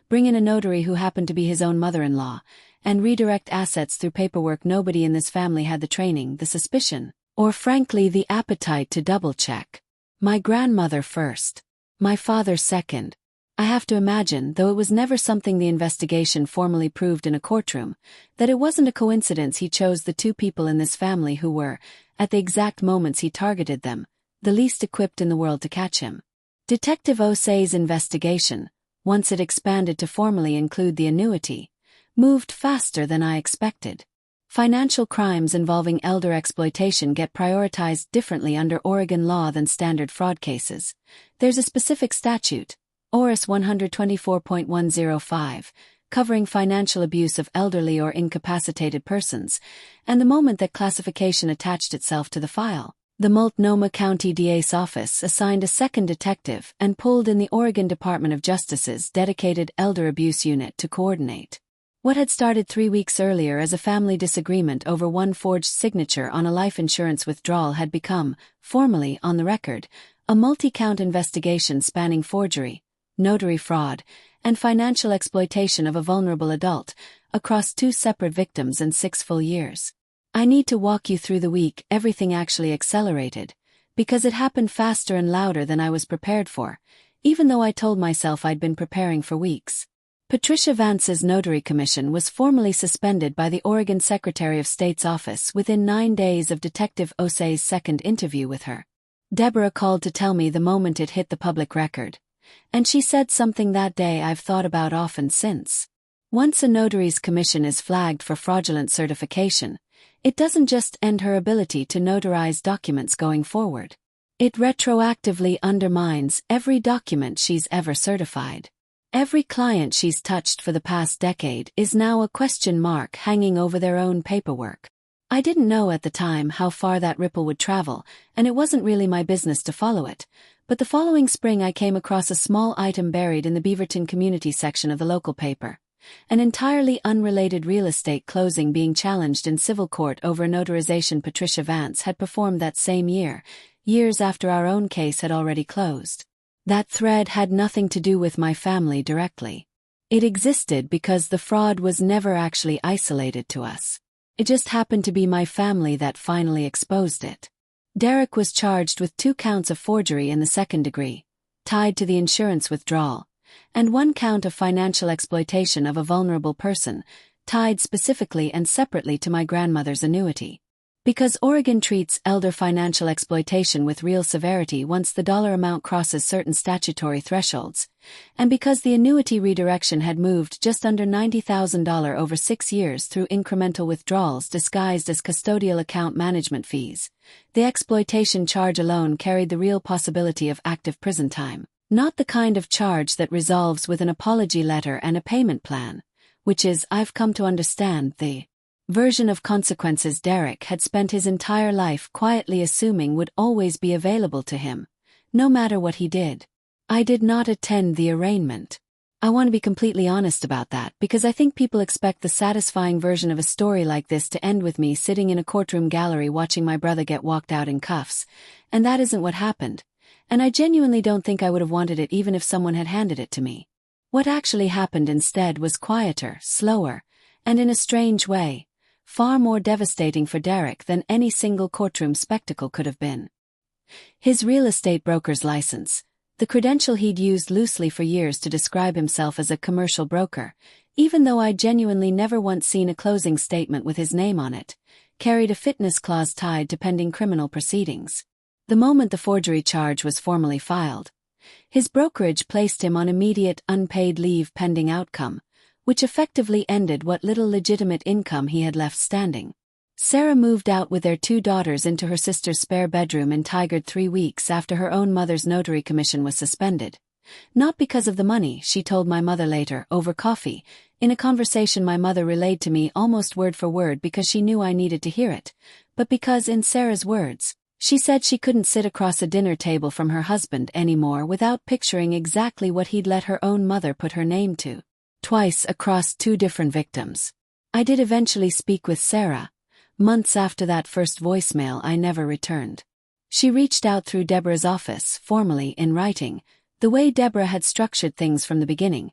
Bring in a notary who happened to be his own mother-in-law, and redirect assets through paperwork. Nobody in this family had the training, the suspicion, or frankly the appetite to double-check. My grandmother first. My father second. I have to imagine, though it was never something the investigation formally proved in a courtroom, that it wasn't a coincidence he chose the 2 people in this family who were, at the exact moments he targeted them, the least equipped in the world to catch him. Detective Osei's investigation, once it expanded to formally include the annuity, moved faster than I expected. Financial crimes involving elder exploitation get prioritized differently under Oregon law than standard fraud cases. There's a specific statute, ORS 124.105, covering financial abuse of elderly or incapacitated persons, and the moment that classification attached itself to the file, the Multnomah County DA's office assigned a second detective and pulled in the Oregon Department of Justice's dedicated elder abuse unit to coordinate. What had started 3 weeks earlier as a family disagreement over one forged signature on a life insurance withdrawal had become, formally on the record, a multi-count investigation spanning forgery, notary fraud, and financial exploitation of a vulnerable adult, across 2 separate victims and 6 full years. I need to walk you through the week everything actually accelerated, because it happened faster and louder than I was prepared for, even though I told myself I'd been preparing for weeks. Patricia Vance's notary commission was formally suspended by the Oregon Secretary of State's office within 9 days of Detective Osei's second interview with her. Deborah called to tell me the moment it hit the public record, and she said something that day I've thought about often since. Once a notary's commission is flagged for fraudulent certification, it doesn't just end her ability to notarize documents going forward. It retroactively undermines every document she's ever certified. Every client she's touched for the past decade is now a question mark hanging over their own paperwork. I didn't know at the time how far that ripple would travel, and it wasn't really my business to follow it, but the following spring I came across a small item buried in the Beaverton community section of the local paper. An entirely unrelated real estate closing being challenged in civil court over a notarization Patricia Vance had performed that same year, years after our own case had already closed. That thread had nothing to do with my family directly. It existed because the fraud was never actually isolated to us. It just happened to be my family that finally exposed it. Derek was charged with 2 counts of forgery in the second degree, tied to the insurance withdrawal, and 1 count of financial exploitation of a vulnerable person, tied specifically and separately to my grandmother's annuity. Because Oregon treats elder financial exploitation with real severity once the dollar amount crosses certain statutory thresholds, and because the annuity redirection had moved just under $90,000 over 6 years through incremental withdrawals disguised as custodial account management fees, the exploitation charge alone carried the real possibility of active prison time. Not the kind of charge that resolves with an apology letter and a payment plan, which is, I've come to understand, the version of consequences Derek had spent his entire life quietly assuming would always be available to him, no matter what he did. I did not attend the arraignment. I want to be completely honest about that because I think people expect the satisfying version of a story like this to end with me sitting in a courtroom gallery watching my brother get walked out in cuffs, and that isn't what happened. And I genuinely don't think I would have wanted it even if someone had handed it to me. What actually happened instead was quieter, slower, and in a strange way, far more devastating for Derek than any single courtroom spectacle could have been. His real estate broker's license, the credential he'd used loosely for years to describe himself as a commercial broker, even though I'd genuinely never once seen a closing statement with his name on it, carried a fitness clause tied to pending criminal proceedings. The moment the forgery charge was formally filed, his brokerage placed him on immediate unpaid leave pending outcome, which effectively ended what little legitimate income he had left standing. Sarah moved out with their 2 daughters into her sister's spare bedroom in Tigard 3 weeks after her own mother's notary commission was suspended. Not because of the money, she told my mother later, over coffee, in a conversation my mother relayed to me almost word for word because she knew I needed to hear it, but because, in Sarah's words, she said she couldn't sit across a dinner table from her husband anymore without picturing exactly what he'd let her own mother put her name to. Twice across 2 different victims. I did eventually speak with Sarah. Months after that first voicemail I never returned. She reached out through Deborah's office, formally in writing, the way Deborah had structured things from the beginning,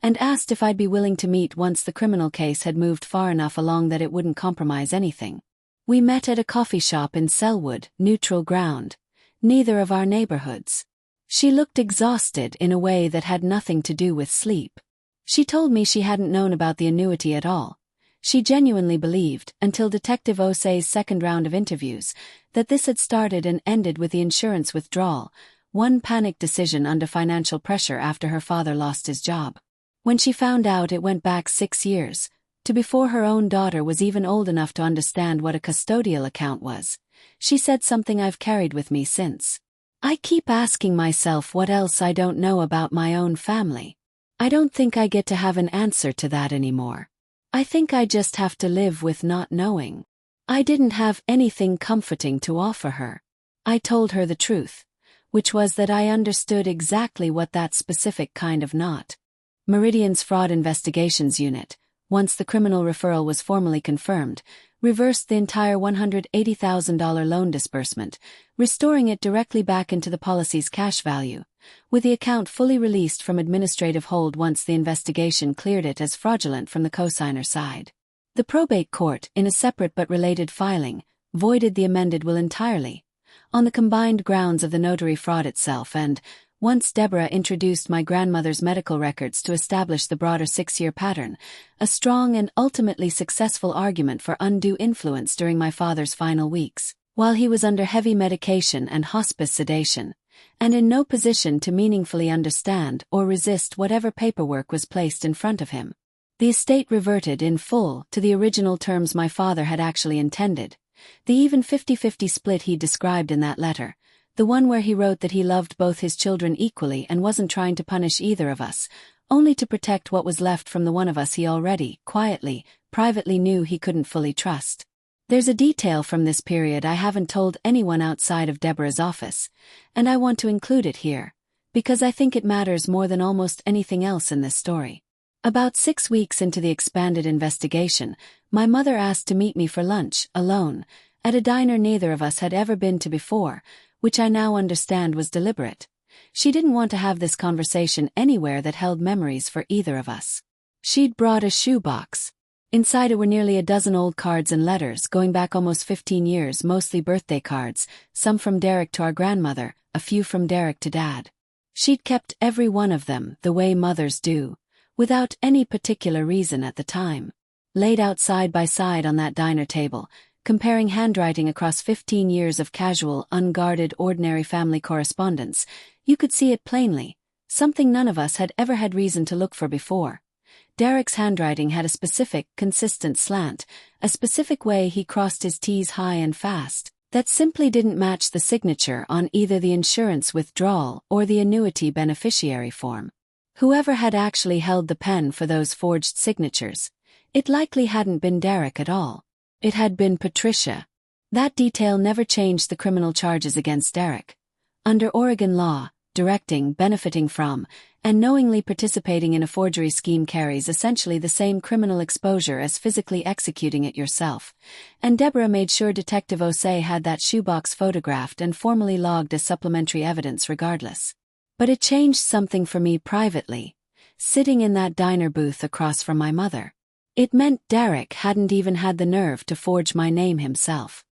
and asked if I'd be willing to meet once the criminal case had moved far enough along that it wouldn't compromise anything. We met at a coffee shop in Selwood, neutral ground, neither of our neighborhoods. She looked exhausted in a way that had nothing to do with sleep. She told me she hadn't known about the annuity at all. She genuinely believed, until Detective Osei's second round of interviews, that this had started and ended with the insurance withdrawal, one panicked decision under financial pressure after her father lost his job. When she found out, it went back 6 years, to before her own daughter was even old enough to understand what a custodial account was. She said something I've carried with me since. I keep asking myself what else I don't know about my own family. I don't think I get to have an answer to that anymore. I think I just have to live with not knowing. I didn't have anything comforting to offer her. I told her the truth, which was that I understood exactly what that specific kind of not. Meridian's Fraud Investigations Unit, once the criminal referral was formally confirmed, reversed the entire $180,000 loan disbursement, restoring it directly back into the policy's cash value, with the account fully released from administrative hold once the investigation cleared it as fraudulent from the cosigner side. The probate court, in a separate but related filing, voided the amended will entirely, on the combined grounds of the notary fraud itself and, once Deborah introduced my grandmother's medical records to establish the broader 6-year pattern, a strong and ultimately successful argument for undue influence during my father's final weeks, while he was under heavy medication and hospice sedation, and in no position to meaningfully understand or resist whatever paperwork was placed in front of him. The estate reverted in full to the original terms my father had actually intended, the even 50-50 split he described in that letter, the one where he wrote that he loved both his children equally and wasn't trying to punish either of us, only to protect what was left from the one of us he already, quietly, privately knew he couldn't fully trust. There's a detail from this period I haven't told anyone outside of Deborah's office, and I want to include it here, because I think it matters more than almost anything else in this story. About 6 weeks into the expanded investigation, my mother asked to meet me for lunch, alone, at a diner neither of us had ever been to before, which I now understand was deliberate. She didn't want to have this conversation anywhere that held memories for either of us. She'd brought a shoebox. Inside it were nearly a dozen old cards and letters going back almost 15 years, mostly birthday cards, some from Derek to our grandmother, a few from Derek to Dad. She'd kept every one of them, the way mothers do, without any particular reason at the time. Laid out side by side on that diner table, comparing handwriting across 15 years of casual, unguarded, ordinary family correspondence, you could see it plainly, something none of us had ever had reason to look for before. Derek's handwriting had a specific, consistent slant, a specific way he crossed his T's high and fast, that simply didn't match the signature on either the insurance withdrawal or the annuity beneficiary form. Whoever had actually held the pen for those forged signatures, it likely hadn't been Derek at all. It had been Patricia. That detail never changed the criminal charges against Derek. Under Oregon law, directing, benefiting from, and knowingly participating in a forgery scheme carries essentially the same criminal exposure as physically executing it yourself, and Deborah made sure Detective Osei had that shoebox photographed and formally logged as supplementary evidence regardless. But it changed something for me privately, sitting in that diner booth across from my mother. It meant Derek hadn't even had the nerve to forge my name himself.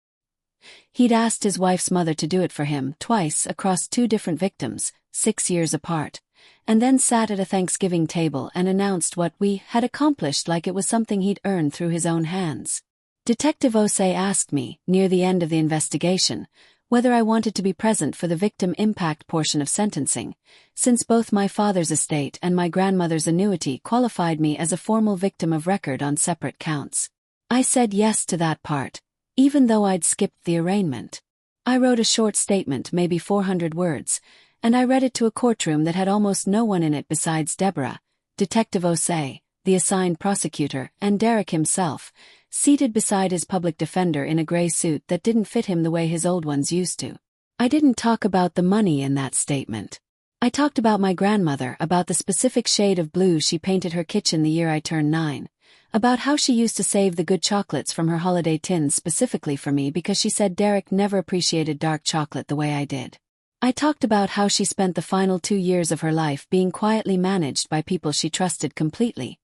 He'd asked his wife's mother to do it for him twice across 2 different victims, 6 years apart, and then sat at a Thanksgiving table and announced what we had accomplished like it was something he'd earned through his own hands. Detective Osei asked me, near the end of the investigation, whether I wanted to be present for the victim impact portion of sentencing, since both my father's estate and my grandmother's annuity qualified me as a formal victim of record on separate counts. I said yes to that part, even though I'd skipped the arraignment. I wrote a short statement, maybe 400 words, and I read it to a courtroom that had almost no one in it besides Deborah, Detective Osei, the assigned prosecutor, and Derek himself, seated beside his public defender in a gray suit that didn't fit him the way his old ones used to. I didn't talk about the money in that statement. I talked about my grandmother, about the specific shade of blue she painted her kitchen the year I turned 9, about how she used to save the good chocolates from her holiday tins specifically for me because she said Derek never appreciated dark chocolate the way I did. I talked about how she spent the final 2 years of her life being quietly managed by people she trusted completely,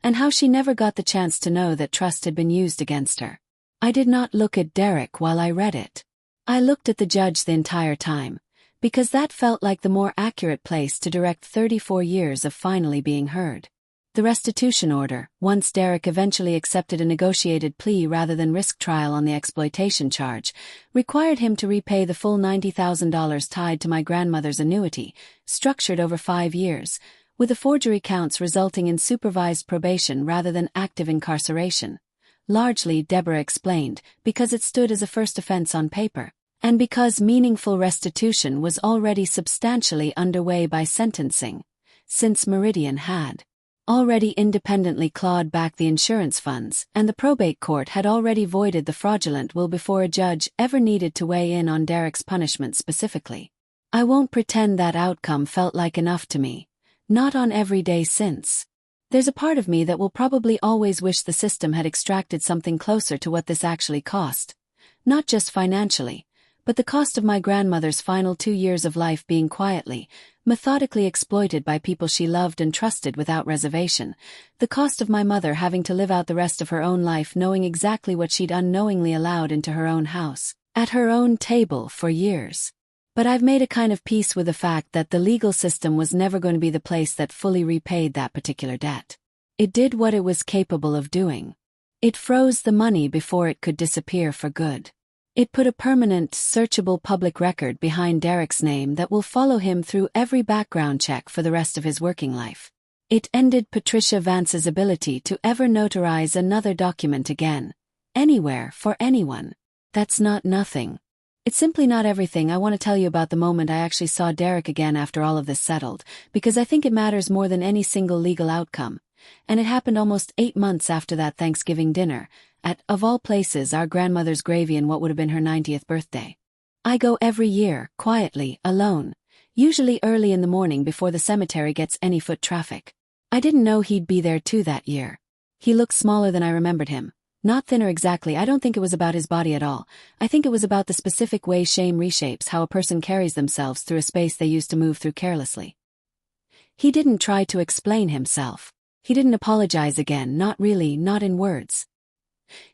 and how she never got the chance to know that trust had been used against her. I did not look at Derek while I read it. I looked at the judge the entire time, because that felt like the more accurate place to direct 34 years of finally being heard. The restitution order, once Derek eventually accepted a negotiated plea rather than risk trial on the exploitation charge, required him to repay the full $90,000 tied to my grandmother's annuity, structured over 5 years, with the forgery counts resulting in supervised probation rather than active incarceration. Largely, Deborah explained, because it stood as a first offense on paper, and because meaningful restitution was already substantially underway by sentencing. since Meridian had already independently clawed back the insurance funds, and the probate court had already voided the fraudulent will before a judge ever needed to weigh in on Derek's punishment specifically. I won't pretend that outcome felt like enough to me. Not on every day since. There's a part of me that will probably always wish the system had extracted something closer to what this actually cost. Not just financially, but the cost of my grandmother's final 2 years of life being quietly, methodically exploited by people she loved and trusted without reservation, the cost of my mother having to live out the rest of her own life knowing exactly what she'd unknowingly allowed into her own house, at her own table for years. But I've made a kind of peace with the fact that the legal system was never going to be the place that fully repaid that particular debt. It did what it was capable of doing. It froze the money before it could disappear for good. It put a permanent, searchable public record behind Derek's name that will follow him through every background check for the rest of his working life. It ended Patricia Vance's ability to ever notarize another document again, anywhere, for anyone. That's not nothing. It's simply not everything. I want to tell you about the moment I actually saw Derek again after all of this settled, because I think it matters more than any single legal outcome. And it happened almost 8 months after that Thanksgiving dinner, at, of all places, our grandmother's gravy in what would have been her 90th birthday. I go every year, quietly, alone, usually early in the morning before the cemetery gets any foot traffic. I didn't know he'd be there too that year. He looked smaller than I remembered him. Not thinner exactly. I don't think it was about his body at all. I think it was about the specific way shame reshapes how a person carries themselves through a space they used to move through carelessly. He didn't try to explain himself. He didn't apologize again, not really, not in words.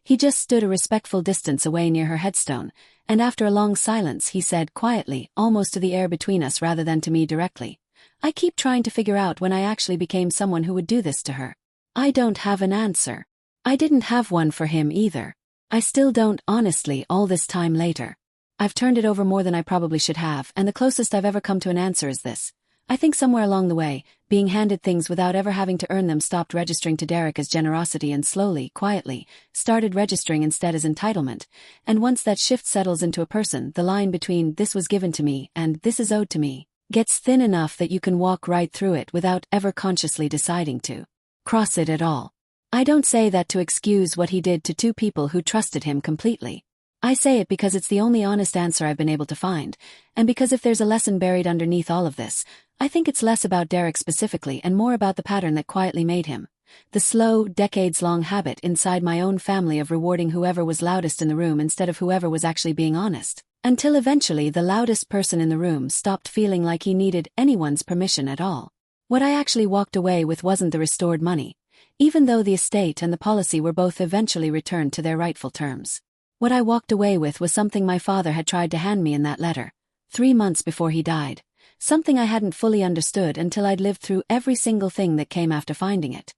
He just stood a respectful distance away near her headstone, and after a long silence he said quietly, almost to the air between us rather than to me directly, "I keep trying to figure out when I actually became someone who would do this to her. I don't have an answer." I didn't have one for him either. I still don't, honestly, all this time later. I've turned it over more than I probably should have, and the closest I've ever come to an answer is this. I think somewhere along the way, being handed things without ever having to earn them stopped registering to Derek as generosity and slowly, quietly, started registering instead as entitlement, and once that shift settles into a person, the line between "this was given to me" and "this is owed to me" gets thin enough that you can walk right through it without ever consciously deciding to cross it at all. I don't say that to excuse what he did to 2 people who trusted him completely. I say it because it's the only honest answer I've been able to find, and because if there's a lesson buried underneath all of this, I think it's less about Derek specifically and more about the pattern that quietly made him. The slow, decades-long habit inside my own family of rewarding whoever was loudest in the room instead of whoever was actually being honest, until eventually the loudest person in the room stopped feeling like he needed anyone's permission at all. What I actually walked away with wasn't the restored money, even though the estate and the policy were both eventually returned to their rightful terms. What I walked away with was something my father had tried to hand me in that letter, 3 months before he died, something I hadn't fully understood until I'd lived through every single thing that came after finding it.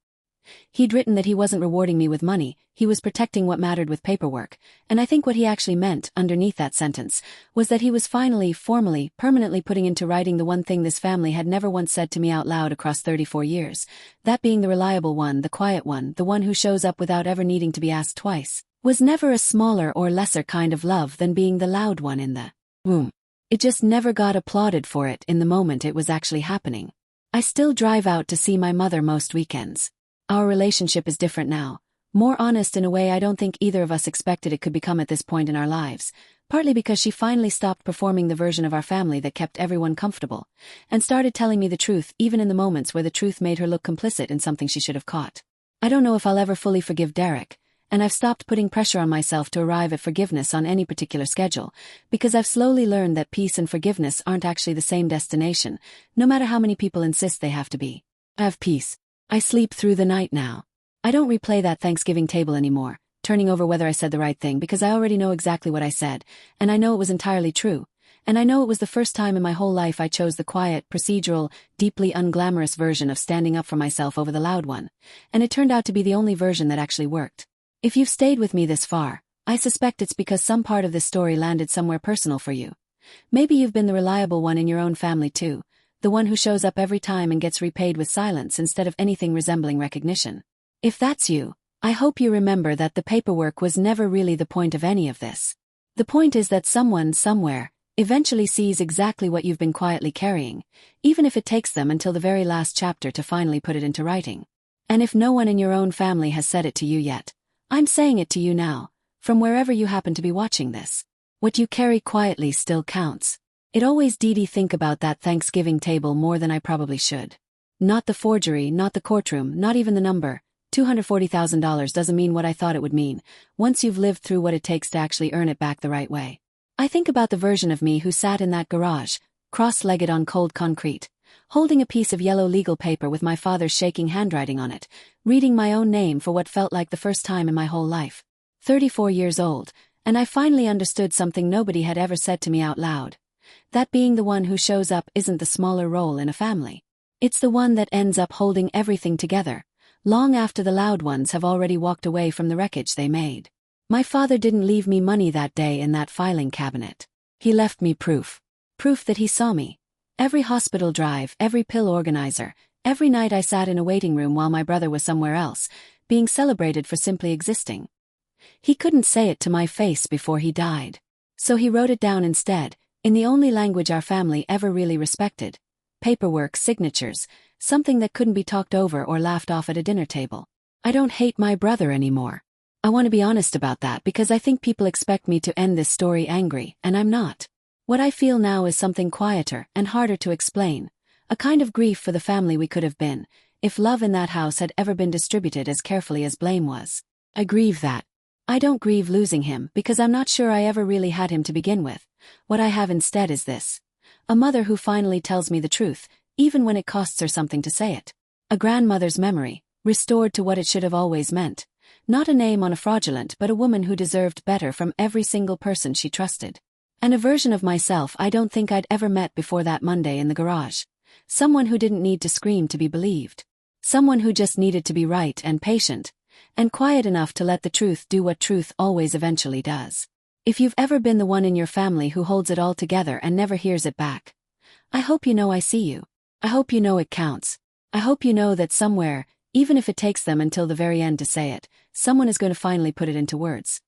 He'd written that he wasn't rewarding me with money, he was protecting what mattered with paperwork, and I think what he actually meant, underneath that sentence, was that he was finally, formally, permanently putting into writing the one thing this family had never once said to me out loud across 34 years, that being the reliable one, the quiet one, the one who shows up without ever needing to be asked twice, was never a smaller or lesser kind of love than being the loud one in the room. It just never got applauded for it in the moment it was actually happening. I still drive out to see my mother most weekends. Our relationship is different now, more honest in a way I don't think either of us expected it could become at this point in our lives, partly because she finally stopped performing the version of our family that kept everyone comfortable, and started telling me the truth even in the moments where the truth made her look complicit in something she should have caught. I don't know if I'll ever fully forgive Derek, and I've stopped putting pressure on myself to arrive at forgiveness on any particular schedule, because I've slowly learned that peace and forgiveness aren't actually the same destination, no matter how many people insist they have to be. I have peace. I sleep through the night now. I don't replay that Thanksgiving table anymore, turning over whether I said the right thing, because I already know exactly what I said, and I know it was entirely true, and I know it was the first time in my whole life I chose the quiet, procedural, deeply unglamorous version of standing up for myself over the loud one, and it turned out to be the only version that actually worked. If you've stayed with me this far, I suspect it's because some part of this story landed somewhere personal for you. Maybe you've been the reliable one in your own family too, the one who shows up every time and gets repaid with silence instead of anything resembling recognition. If that's you, I hope you remember that the paperwork was never really the point of any of this. The point is that someone, somewhere, eventually sees exactly what you've been quietly carrying, even if it takes them until the very last chapter to finally put it into writing. And if no one in your own family has said it to you yet, I'm saying it to you now, from wherever you happen to be watching this. What you carry quietly still counts. It always did think about that Thanksgiving table more than I probably should. Not the forgery, not the courtroom, not even the number. $240,000 doesn't mean what I thought it would mean, once you've lived through what it takes to actually earn it back the right way. I think about the version of me who sat in that garage, cross-legged on cold concrete, holding a piece of yellow legal paper with my father's shaking handwriting on it, reading my own name for what felt like the first time in my whole life. 34 years old, and I finally understood something nobody had ever said to me out loud. That being the one who shows up isn't the smaller role in a family. It's the one that ends up holding everything together, long after the loud ones have already walked away from the wreckage they made. My father didn't leave me money that day in that filing cabinet. He left me proof. Proof that he saw me. Every hospital drive, every pill organizer, every night I sat in a waiting room while my brother was somewhere else, being celebrated for simply existing. He couldn't say it to my face before he died. So he wrote it down instead, in the only language our family ever really respected. Paperwork, signatures, something that couldn't be talked over or laughed off at a dinner table. I don't hate my brother anymore. I want to be honest about that because I think people expect me to end this story angry, and I'm not. What I feel now is something quieter and harder to explain, a kind of grief for the family we could have been, if love in that house had ever been distributed as carefully as blame was. I grieve that. I don't grieve losing him because I'm not sure I ever really had him to begin with. What I have instead is this. A mother who finally tells me the truth, even when it costs her something to say it. A grandmother's memory, restored to what it should have always meant. Not a name on a fraudulent but a woman who deserved better from every single person she trusted. And a version of myself I don't think I'd ever met before that Monday in the garage. Someone who didn't need to scream to be believed. Someone who just needed to be right and patient, and quiet enough to let the truth do what truth always eventually does. If you've ever been the one in your family who holds it all together and never hears it back, I hope you know I see you. I hope you know it counts. I hope you know that somewhere, even if it takes them until the very end to say it, someone is going to finally put it into words.